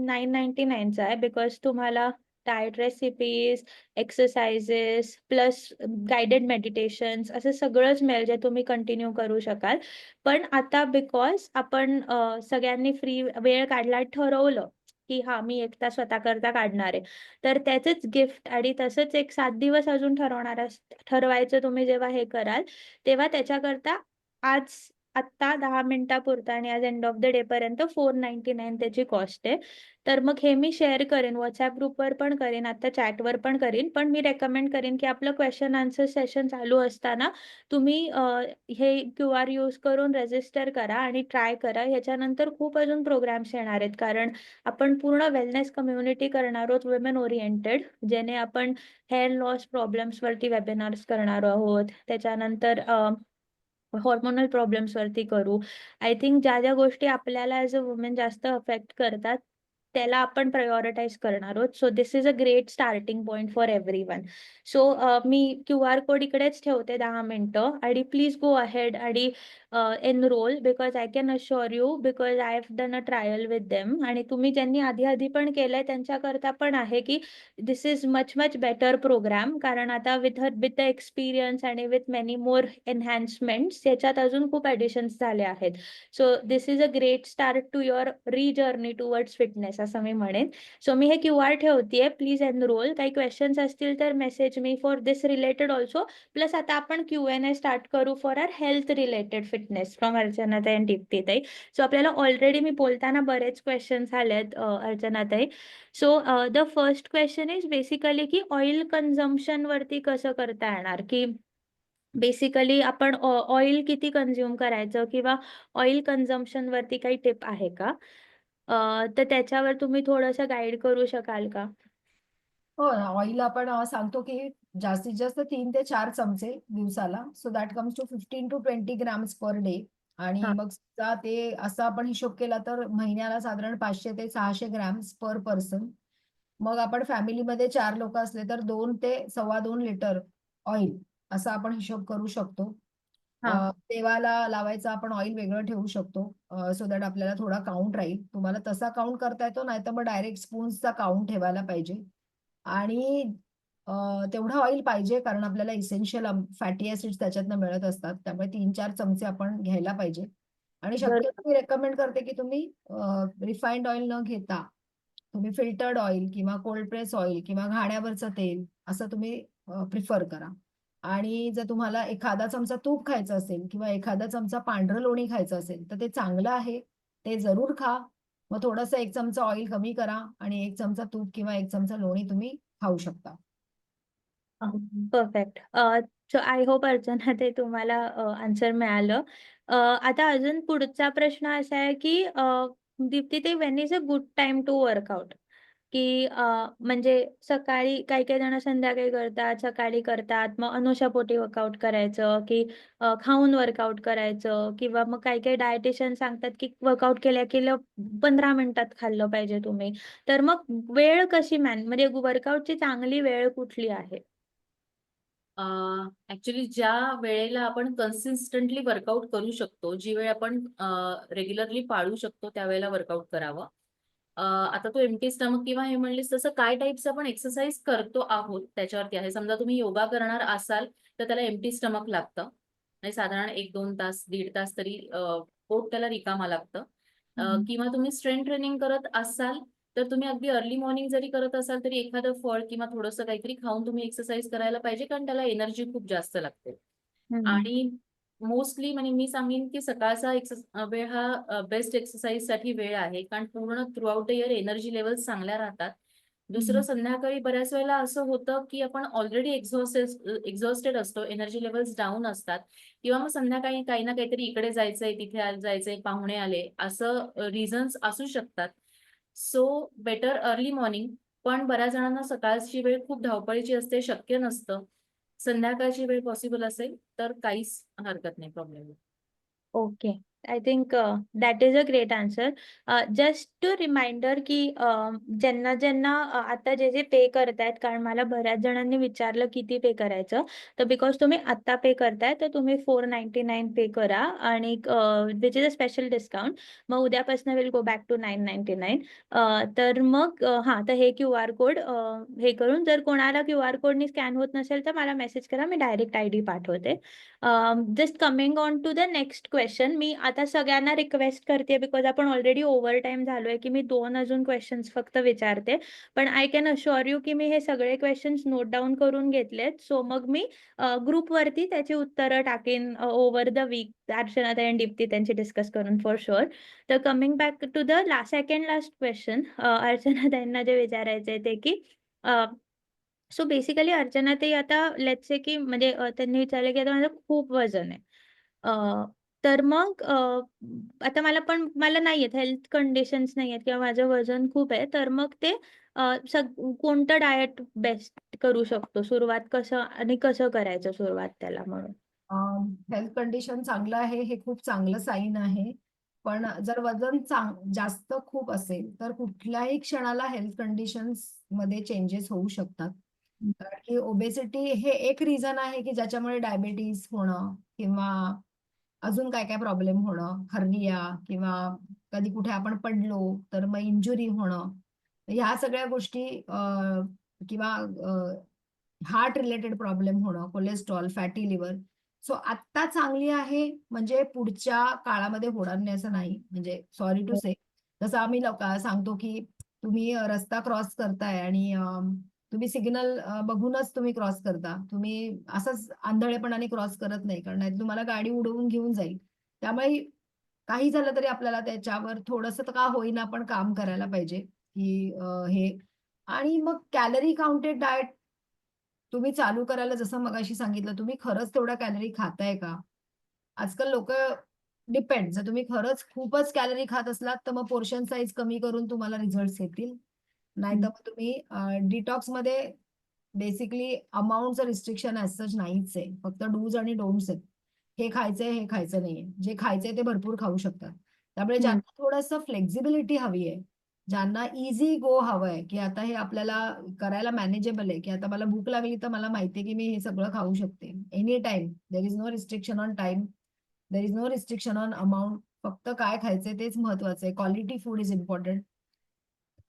999चा आहे, बिकॉज तुम्हाला diet recipes, exercises plus guided meditations असं सगळंच मिळेल जे तुम्ही कंटिन्यू करू शकाल. पण आता बिकॉज आपण सगळ्यांनी फ्री वेळ काढला, ठरवलं की हा मी एकटा स्वतःकरता काढणार आहे, तर त्याचंच गिफ्ट आणि तसंच एक 7 दिवस अजून ठरवायचं तुम्ही जेव्हा हे कराल, तेव्हा त्याच्याकरता आज आत्ता 10 मिनिटापुरता आणि आज एंड ऑफ द डे पर्यंत 499 त्याची कॉस्ट आहे. तर मग हे मी शेअर करेन, व्हॉट्सॲप ग्रुपवर पण करेन, आता चॅटवर पण करेन. पण मी रेकमेंड करेन की आपलं क्वेश्चन आन्सर सेशन चालू असताना तुम्ही हे QR यूज करून रजिस्टर करा आणि ट्राय करा. ह्याच्यानंतर खूप अजून प्रोग्राम्स येणार आहेत, कारण आपण पूर्ण वेलनेस कम्युनिटी करणार आहोत, वुमेन ओरिएंटेड, ज्याने आपण हेअर लॉस प्रॉब्लेम्सवरती वेबिनार्स करणार आहोत. त्याच्यानंतर हॉर्मोनल प्रॉब्लेम्सवरती करू. आय थिंक ज्या ज्या गोष्टी आपल्याला ॲज अ वुमेन जास्त अफेक्ट करतात त्याला आपण प्रायोरिटाइज करणार आहोत. So this is a great starting point for everyone. So me QR code इकडेच ठेवते 10 मिनिटं आणि प्लीज गो अहेड आणि enrol, because I can assure you, because I have done a trial with them. आणि तुम्ही ज्यांनी आधी पण केलंय त्यांच्याकरता पण आहे की this is much better program, कारण आता विथ द एक्सपिरियन्स आणि विथ मेनी मोर एनहॅन्समेंट्स याच्यात अजून खूप ॲडिशन्स झाले आहेत. So this is a great start to your journey towards fitness असं मी म्हणेन. सो मी हे QR ठेवतेय, प्लीज एनरोल. काही क्वेश्चन्स असतील तर मेसेज मी for this related also. Plus आता आपण Q&A स्टार्ट करू for our health related fitness from अर्चनाताई अँड दीप्तीताई. सो आपल्याला ऑलरेडी मी बोलताना बरेच क्वेश्चन्स आलेत अर्चनाताई. So the first question is basically की ऑइल कन्झम्पशन वरती कसं करता येणार, की बेसिकली आपण ऑइल किती कंझ्युम करायचं किंवा ऑइल कन्झम्पशन वरती काही टिप आहे का? तर त्याच्यावर तुम्ही थोडंसं गाईड करू शकाल का? हो, ऑइल आपण सांगतो की जास्तीत जास्त 3 ते 4 चमचे दिवसाला. So that comes to 15 to 20 grams per day. आणि हां. मग समजा ते असा आपण हिशोब केला तर महिन्याला साधारण 500 ते 600 ग्रॅम्स पर पर्सन. मग आपण फॅमिलीमध्ये 4 लोक असले तर 2 ते 2.25 लिटर ऑइल असा आपण हिशोब करू शकतो. हां. देवाला लावायचं आपण ऑइल वेगळं ठेवू शकतो, सो दॅट आपल्याला थोडा काउंट राहील. तुम्हाला तसा काउंट करता येतो, नाही तर मग डायरेक्ट स्पून्सचा काउंट ठेवायला पाहिजे. आणि तेवढं ऑइल पाहिजे कारण आपल्याला इसेन्शियल फॅटी ऍसिड्स त्याच्यातनं मिळत असतात. त्यामुळे 3-4 चमचे आपण घ्यायला पाहिजे. आणि बरोबर. शक्यतो मी रेकमेंड करते की तुम्ही रिफाइंड ऑइल न घेता तुम्ही फिल्टर्ड ऑइल किंवा कोल्ड प्रेस ऑइल किंवा घाण्यावरचं तेल असं तुम्ही प्रिफर करा. आणि जर तुम्हाला एखादा चमचा तूप खायचं असेल किंवा एखादा चमचा पांढरं लोणी खायचं असेल तर ते चांगलं आहे, ते जरूर खा. मग थोडंसं 1 चमचा ऑइल कमी करा आणि 1 चमचा तूप किंवा 1 चमचा लोणी तुम्ही खाऊ शकता. Perfect. So I hope Archana ते तुम्हाला आन्सर मिळालं. आता अजून पुढचा प्रश्न असा आहे, की दीप्ती ते when is a good time to workout? की म्हणजे सकाळी काही-काही जण संध्याकाळी करतात, सकाळी करतात, मग अनुशापोटी वर्कआउट करायचं, की खाऊन वर्कआउट करायचं किंवा मग काही-काही डायटिशियन सांगतात, की वर्कआउट केल्या-केल्या 15 मिनिटात खाल्लं पाहिजे तुम्ही. तर मग वेळ कशी म्हणजे वर्कआउटची चांगली वेळ कुठली आहे? ऍक्च्युली ज्या वेळेला आपण कन्सिस्टंटली वर्कआउट करू शकतो, जी वेळ आपण रेग्युलरली पाळू शकतो, त्यावेळेला वर्कआउट करावं. आता तू एम्प्टी स्टमक किंवा हे म्हणलीस तसं काय टाईप्स आपण एक्सरसाइज करतो आहोत त्याच्यावरती आहे. समजा तुम्ही योगा करणार असाल तर त्याला एम्प्टी स्टमक लागतं. म्हणजे साधारण 1-2 तास, 1.5 तास तरी पोट त्याला रिकामा लागतं. किंवा तुम्ही स्ट्रेंथ ट्रेनिंग करत असाल तर तुम्ही अगदी अर्ली मॉर्निंग जरी करत असाल तरी एखादं फळ किंवा थोडंसं काहीतरी खाऊन तुम्ही एक्सरसाइज करायला पाहिजे, कारण त्याला एनर्जी खूप जास्त लागते. हं. आणि मोस्टली म्हणजे मी सांगेन की सकाळचा वेळ हा बेस्ट एक्सरसाइजसाठी वेळ आहे, कारण पूर्ण through out the year energy levels चांगल्या राहतात. दुसरं, हं. संध्याकाळी बऱ्याच वेळेला असं होतं की आपण ऑलरेडी एक्झॉस्टेड असतो, एनर्जी लेवल्स डाऊन असतात, किंवा मग संध्याकाळी काही ना काहीतरी इकडे जायचंय, तिथे जायचंय, पाहुणे आले, असं रिझन्स असू शकतात. So better early morning. पण बऱ्याच जणांना सकाळची वेळ खूप धावपळीची असते, शक्य नसतं. संध्याकाळची वेळ पॉसिबल असेल तर काहीच हरकत नाही, प्रॉब्लेम नाही. Okay. I think that is a great answer. Just to reminder की ज्यांना आता जे पे करतायत, कारण मला बऱ्याच जणांनी विचारलं किती पे करायचं, तर बिकॉज तुम्ही आत्ता पे करताय तर तुम्ही 499 पे करा आणि which is a special discount. मग उद्यापासून विल गो बॅक टू 999. तर मग हां, तर हे QR कोड हे करून, जर कोणाला QR कोडनी स्कॅन होत नसेल तर मला मेसेज करा, मी डायरेक्ट ID पाठवते. Just coming on to the next question, मी आता सगळ्यांना रिक्वेस्ट करते बिकॉज आपण ऑलरेडी ओव्हर टाईम झालोय, की मी 2 अजून क्वेश्चन्स फक्त विचारते. पण आय कॅन अश्युअर यू की मी हे सगळे क्वेश्चन्स नोट डाऊन करून घेतलेत. सो मग मी ग्रुपवरती त्याची उत्तरं टाकेन ओव्हर द वीक. अर्चना ताई आणि दीप्ती त्यांची डिस्कस करून फॉर शुअर. तर coming back to the second last question, Archana ताईंना जे विचारायचं आहे ते की सो बेसिकली अर्चना ताई, आता लेट्स से की म्हणजे त्यांनी विचारलं की आता माझं खूप वजन आहे. अ, तर मग आता मला नाही आहेत, हेल्थ कंडिशन्स नाही आहेत किंवा माझं वजन खूप आहे. तर मग ते कोणतं डायट बेस्ट करू शकतो? सुरुवात कसं आणि कसं करायचं सुरुवात त्याला म्हणून? हेल्थ कंडिशन चांगलं आहे हे खूप चांगलं साईन आहे. पण जर वजन जास्त खूप असेल तर कुठल्याही क्षणाला हेल्थ कंडिशन्स मध्ये चेंजेस होऊ शकतात. कारण की ओबेसिटी हे एक रिझन आहे की ज्याच्यामुळे डायबिटीज होणं किंवा अजून काय काय प्रॉब्लेम होणं, हर्निया किंवा कधी कुठे आपण पडलो तर मग इंजुरी होणं. ह्या सगळ्या गोष्टी किंवा हार्ट रिलेटेड प्रॉब्लेम होणं, कोलेस्ट्रॉल, फॅटी लिव्हर. सो आत्ता चांगली आहे म्हणजे पुढच्या काळामध्ये होणार नाही असं नाही. म्हणजे सॉरी टू से, जसं आम्ही सांगतो की तुम्ही रस्ता क्रॉस करताय आणि तुम्ही सिग्नल बघूनच तुम्ही क्रॉस करता. तुम्ही असंच आंधळेपणाने क्रॉस करत नाही, कारण नाहीतर तुम्हाला गाडी उडवून घेऊन जाईल. त्यामुळे काही झालं तरी आपल्याला त्याच्यावर थोडंसं तर का होईना पण काम करायला पाहिजे, की हे. आणि मग कॅलरी काउंटेड डाएट तुम्ही चालू करायला जसं मगाशी सांगितलं, तुम्ही खरंच तेवढ्या कॅलरी खाताय का? आजकाल लोकं डिपेंड, जर तुम्ही खरंच खूपच कॅलरी खात असलात, तर मग पोर्शन साइज कमी करून तुम्हाला रिझल्ट्स येतील. नाहीतर मग तुम्ही डिटॉक्समध्ये बेसिकली अमाउंटचं रिस्ट्रिक्शन ॲज सच नाहीच आहे. फक्त डूज आणि डोंट्स आहेत. हे खायचंय, हे खायचं नाहीये. जे खायचंय ते भरपूर खाऊ शकतात. त्यामुळे हं. ज्यांना थोडंसं फ्लेक्सिबिलिटी हवी आहे, ज्यांना ईझी गो हवंय, की आता हे आपल्याला करायला मॅनेजेबल आहे, की आता मला भूक लागली तर मला माहिती आहे, की मी हे सगळं खाऊ शकते. Any time. There is no restriction on time. There is no restriction on amount. फक्त काय खायचंय तेच महत्वाचं आहे. Quality food is important.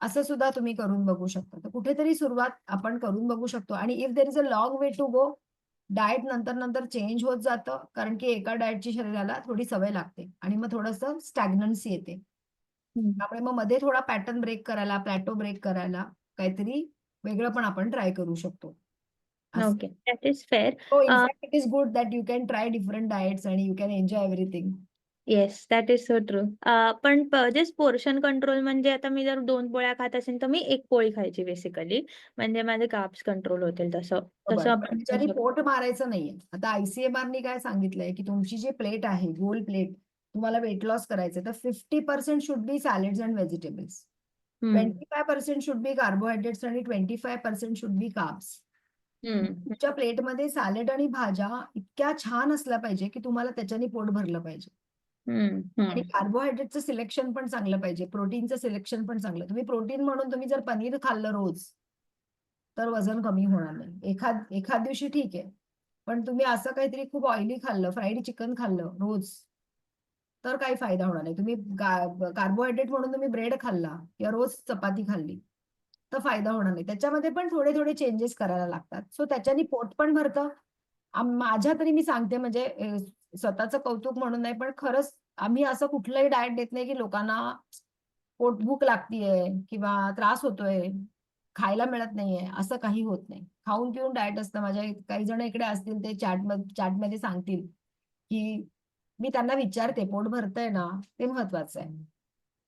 असं सुद्धा तुम्ही करून बघू शकता. तर कुठेतरी सुरुवात आपण करून बघू शकतो आणि if there is a long way to go, diet नंतर-नंतर चेंज होत जातं. कारण की एका डाएटची शरीराला थोडी सवय लागते आणि मग थोडंसं स्टॅग्नन्सी येते. हं. त्यामुळे मग मध्ये थोडा पॅटर्न ब्रेक करायला, प्लॅटो ब्रेक करायला काहीतरी वेगळं पण आपण ट्राय करू शकतो. असं. Okay, that is fair. So in fact, it is good that you can try different diets and you can enjoy everything. Yes, that is so true. पण जस्ट पोर्शन कंट्रोल म्हणजे आता मी जर 2 पोळ्या खात असेल तर मी 1 पोळी खायची बेसिकली. म्हणजे माझे कार्ब्स कंट्रोल होतील तसं. तसं बरोबर. आपण पण करू त्याच्याने शकतो. पोट मारायचं नाहीये. आता ICMR काय सांगितलंय की तुमची जी प्लेट आहे, गोल प्लेट, तुम्हाला वेट लॉस करायचंय तर 50% should be salads and vegetables. हम्म, 25% शुड बी कार्बोहायड्रेट्स आणि 25% शुड बी कार्ब्स. हम्म, तुमच्या प्लेटमध्ये सॅलड आणि भाज्या इतक्या छान असल्या पाहिजे की तुम्हाला त्याच्याने पोट भरलं पाहिजे. हम्म, आणि कार्बोहायड्रेटचं सिलेक्शन पण चांगलं पाहिजे, प्रोटीनचं सिलेक्शन पण चांगलं. तुम्ही प्रोटीन म्हणून तुम्ही जर पनीर खाल्लं रोज तर वजन कमी होणार नाही. एखाद दिवशी ठीक आहे, पण तुम्ही असं काहीतरी खूप ऑइली खाल्लं, फ्राईड चिकन खाल्लं रोज, तर काही फायदा होणार नाही. तुम्ही कार्बोहायड्रेट म्हणून तुम्ही ब्रेड खाल्ला किंवा रोज चपाती खाल्ली तर फायदा होणार नाही. त्याच्यामध्ये पण थोडे थोडे चेंजेस करायला लागतात. सो त्याच्याने पोट पण भरतं. माझ्या तरी मी सांगते म्हणजे स्वतःचं कौतुक म्हणून नाही, पण खरंच आम्ही असं कुठलंही डाएट देत नाही की लोकांना पोटभूक लागतीये किंवा त्रास होतोय, खायला मिळत नाहीये, असं काही होत नाही. खाऊन पिऊन डाएट असतं. काही जण इकडे असतील ते चॅटमध्ये सांगतील की मी त्यांना विचारते, पोट भरतंय ना? ते महत्वाचं आहे.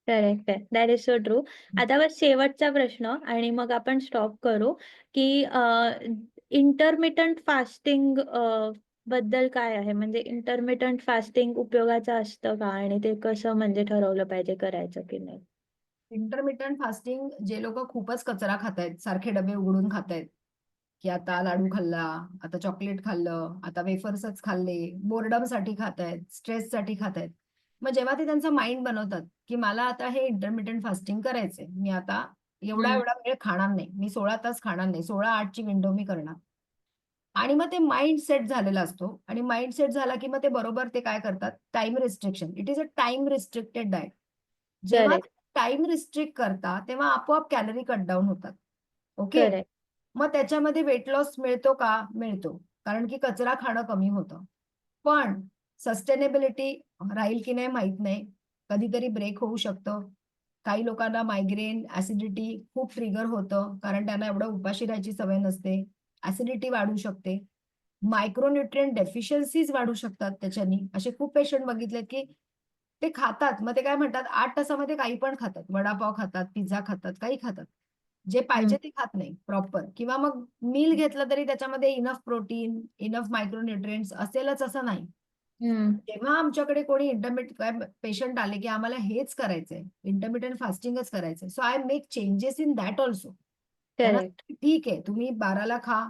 करेक्ट आहे. That is so true. आता बस शेवटचा प्रश्न आणि मग आपण स्टॉप करू, की इंटरमिटंट फास्टिंग बद्दल काय आहे? म्हणजे इंटरमिटंट फास्टिंग उपयोगाचं असतं का? आणि ते कसं म्हणजे ठरवलं पाहिजे करायचं की नाही? इंटरमिटंट फास्टिंग जे लोक खूपच कचरा खातायत, सारखे डबे उघडून खातायत, की आता लाडू खाल्ला, आता चॉकलेट खाल्लं, आता वेफर्सच खाल्ले, बोर्डमसाठी खातायत, स्ट्रेससाठी खातायत. मग जेव्हा ते त्यांचं माइंड बनवतात, की मला आता हे इंटरमिटंट फास्टिंग करायचंय, मी आता एवढा हम्म, एवढा वेळ खाणार नाही, मी 16 तास खाणार नाही, 16-8 ची विंडो मी करणार. आणि मग ते माइंड सेट झालेला असतो आणि माइंड सेट झाला की मग ते बरोबर ते काय करतात, time restriction. It is a time restricted diet. जेव्हा करेक्ट, टाइम रिस्ट्रिक्ट करता तेव्हा आपोआप कॅलरी कट डाऊन होतात. ओके. करेक्ट. मग त्याच्यामध्ये वेट लॉस मिळतो का? मिळतो. कारण की कचरा खाणं कमी होतं. पण सस्टेनेबिलिटी राहील की नाही माहित नाही. कधीतरी ब्रेक होऊ शकतं. काही लोकांना मायग्रेन, ॲसिडिटी खूप ट्रिगर होतं. कारण त्यांना एवढं उपाशी राहायची सवय नसते. ॲसिडिटी वाढू शकते. मायक्रोन्यूट्रिएंट डेफिशियन्सीज वाढू शकतात त्याच्यानी. असे खूप पेशंट बघितलेत की ते खातात. मग ते काय म्हणतात 8 तासामध्ये काही पण खातात. वडापाव खातात, पिझ्झा खातात, काही खातात. जे हम्म, पाहिजे ते खात नाही प्रॉपर किंवा मग मील घेतलं तरी त्याच्यामध्ये इनफ प्रोटीन, इनफ मायक्रोन्यूट्रिएंट्स असेलच असं नाही. हम्म, जेव्हा आमच्याकडे कोणी पेशंट आले, की आम्हाला हेच करायचंय, इंटरमिटंट फास्टिंगच करायचंय. So I make changes in that also. त्यांना करेक्ट. सांगते, ठीक आहे, तुम्ही 12ला खा,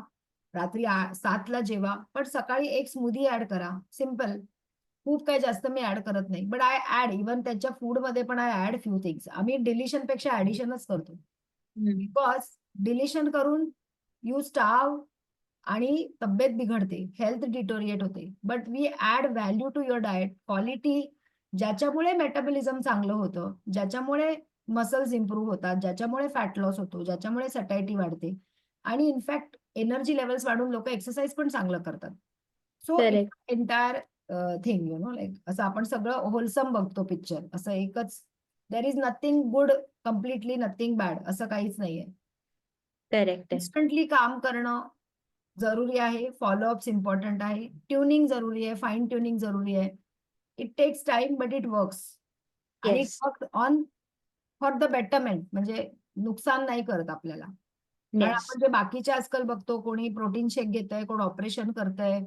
रात्री 7ला जेवा, पण सकाळी एक स्मूदी ॲड करा. सिंपल. खूप काही जास्त मी ॲड करत नाही. बट आय ॲड इव्हन त्यांच्या फूडमध्ये पण आय ॲड फ्यू थिंग्स. आम्ही डिलिशनपेक्षा ॲडिशनच करतो. हम्म, बिकॉज डिलिशन करून यू स्टार्व आणि तब्येत बिघडते, हेल्थ डिटोरिएट होते. But we add value to your diet, quality, ज्याच्यामुळे मेटाबॉलिझम चांगलं होतं, ज्याच्यामुळे मसल्स इम्प्रूव्ह होतात, ज्याच्यामुळे फॅट लॉस होतो, ज्याच्यामुळे सॅटायटी वाढते आणि इनफॅक्ट एनर्जी लेव्हल्स वाढून लोक एक्सरसाइज पण चांगलं करतात. So correct. Entire thing like असं आपण सगळं होलसम बघतो पिक्चर. असं एकच there is nothing good, completely nothing bad असं काहीच नाहीये. करेक्ट आहे. इन्स्टंटली काम करणं जरुरी आहे. फॉलोअप्स इम्पॉर्टंट आहे. ट्युनिंग जरुरी आहे. फाईन ट्युनिंग जरुरी आहे. It takes time but it works. आणि yes, work on for the betterment म्हणजे नुकसान नाही करत आपल्याला. कारण येस. आपण जे बाकीचे आजकाल बघतो, कोणी प्रोटीन शेक घेतंय, कोण ऑपरेशन करतंय,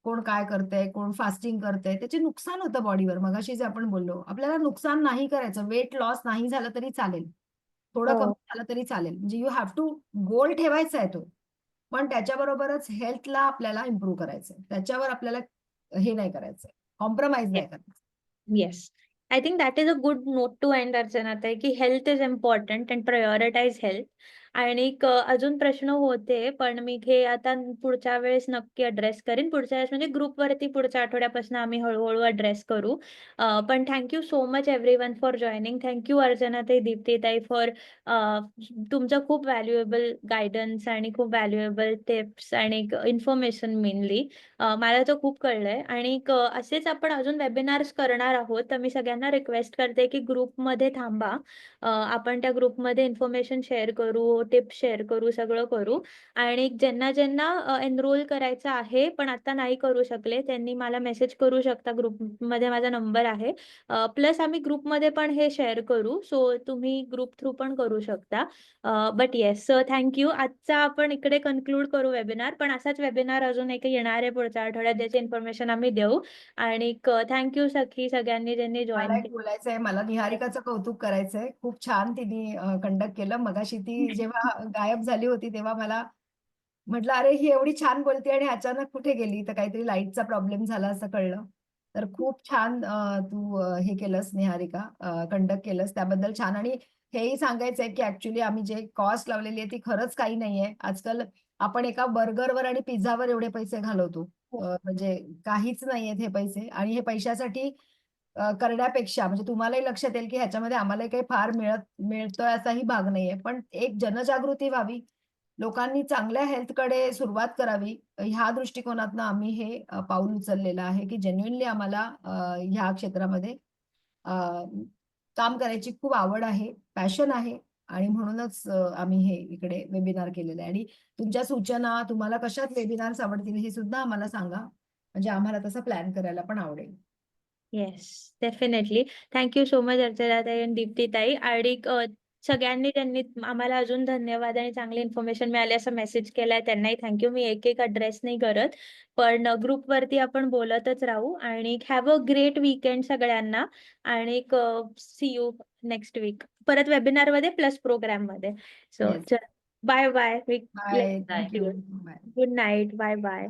कोण काय करतंय, कोण फास्टिंग करतंय. त्याचे नुकसान होतं बॉडीवर. मगाशी जे आपण बोललो. आपल्याला नुकसान नाही करायचं. वेट लॉस नाही झालं तरी चालेल. थोडं कमी हो. झालं तरी चालेल. म्हणजे यू हॅव टू गोल ठेवायचा आहे तो. पण त्याच्याबरोबरच हेल्थला आपल्याला इम्प्रूव्ह करायचंय. त्याच्यावर आपल्याला हे नाही करायचंय. कॉम्प्रोमाइज नाही करायचं. Yes. I think that is a good note to end, Archana tai, की health is important and prioritise health. आणि अजून प्रश्न होते, पण मी हे आता पुढच्या वेळेस नक्की अड्रेस करीन. पुढच्या वेळेस म्हणजे ग्रुपवरती पुढच्या आठवड्यापासून आम्ही हळूहळू अड्रेस करू. पण thank so much everyone for joining. Thank you Archana ताई, दीप्ती ताई फॉर तुमचं खूप व्हॅल्युएबल गायडन्स आणि खूप व्हॅल्युएबल टिप्स आणि इन्फॉर्मेशन मेनली. मला तर खूप कळलंय आणि असेच आपण अजून वेबिनार्स करणार आहोत. तर मी सगळ्यांना रिक्वेस्ट करते की ग्रुपमध्ये थांबा. आपण त्या ग्रुपमध्ये इन्फॉर्मेशन शेअर करू, टिप्स शेअर करू, सगळं करू. आणि ज्यांना ज्यांना एनरोल करायचं आहे पण आता नाही करू शकले त्यांनी मला मेसेज करू शकता, ग्रुपमध्ये माझा नंबर आहे. प्लस आम्ही ग्रुपमध्ये पण हे शेअर करू, सो तुम्ही ग्रुप थ्रू पण करू शकता. But yes, thank you. आजचा आपण इकडे कन्क्लूड करू वेबिनार, पण असाच वेबिनार अजून एक येणार आहे पुढच्या आठवड्यात, ज्याची इन्फॉर्मेशन आम्ही देऊ. आणि थँक्यू सखी सगळ्यांनी ज्यांनी मला जॉईन एक बोलायचं आहे, मला निहारिकाचं कौतुक करायचंय. खूप छान तिने कंडक्ट केलं. मगाशी ती जेव्हा गायब झाली होती तेव्हा मला म्हटलं, अरे ही एवढी छान बोलते आणि अचानक कुठे गेली, तर काहीतरी लाईटचा प्रॉब्लेम झाला असं कळलं. तर खूप छान तू हे केलंस निहारिका, कंडक्ट केलंस, त्याबद्दल छान. आणि हेही सांगायचंय की ऍक्च्युली आम्ही जे कॉस्ट लावलेली आहे ती खरंच काही नाहीये. आजकाल आपण एका बर्गरवर आणि पिझ्झावर एवढे पैसे घालवतो, म्हणजे काहीच नाहीयेत हे पैसे. आणि हे पैशासाठी करण्यापेक्षा म्हणजे तुम्हालाही लक्षात येईल की ह्याच्यामध्ये आम्हालाही काही फार मिळतोय असाही भाग नाहीये. पण एक जनजागृती व्हावी, लोकांनी चांगल्या हेल्थकडे सुरुवात करावी, ह्या दृष्टिकोनातनं आम्ही हे पाऊल उचललेलं आहे की जेन्युइनली आम्हाला ह्या क्षेत्रामध्ये अ, काम करायची खूप आवड आहे, पॅशन आहे. आणि म्हणूनच आम्ही हे इकडे वेबिनार केलेलं आहे. आणि तुमच्या सूचना, तुम्हाला कशात वेबिनार्स आवडतील हे सुद्धा आम्हाला सांगा, म्हणजे आम्हाला तसं प्लॅन करायला पण आवडेल. Yes, definitely. Thank you so much अर्चनाताई आणि दीप्तीताई. आणि सगळ्यांनी ज्यांनी आम्हाला अजून धन्यवाद आणि चांगली इन्फॉर्मेशन मिळाली असं मेसेज केलाय त्यांनाही थँक्यू. मी एक एक अड्रेस नाही करत, पण ग्रुपवरती आपण बोलतच राहू. आणि हॅव अ ग्रेट वीकेंड सगळ्यांना. आणि सी यू नेक्स्ट वीक परत वेबिनारमध्ये प्लस प्रोग्राममध्ये. So yes. चल, bye bye. Bye. Bye. Thank you. Bye. Good night. Bye bye.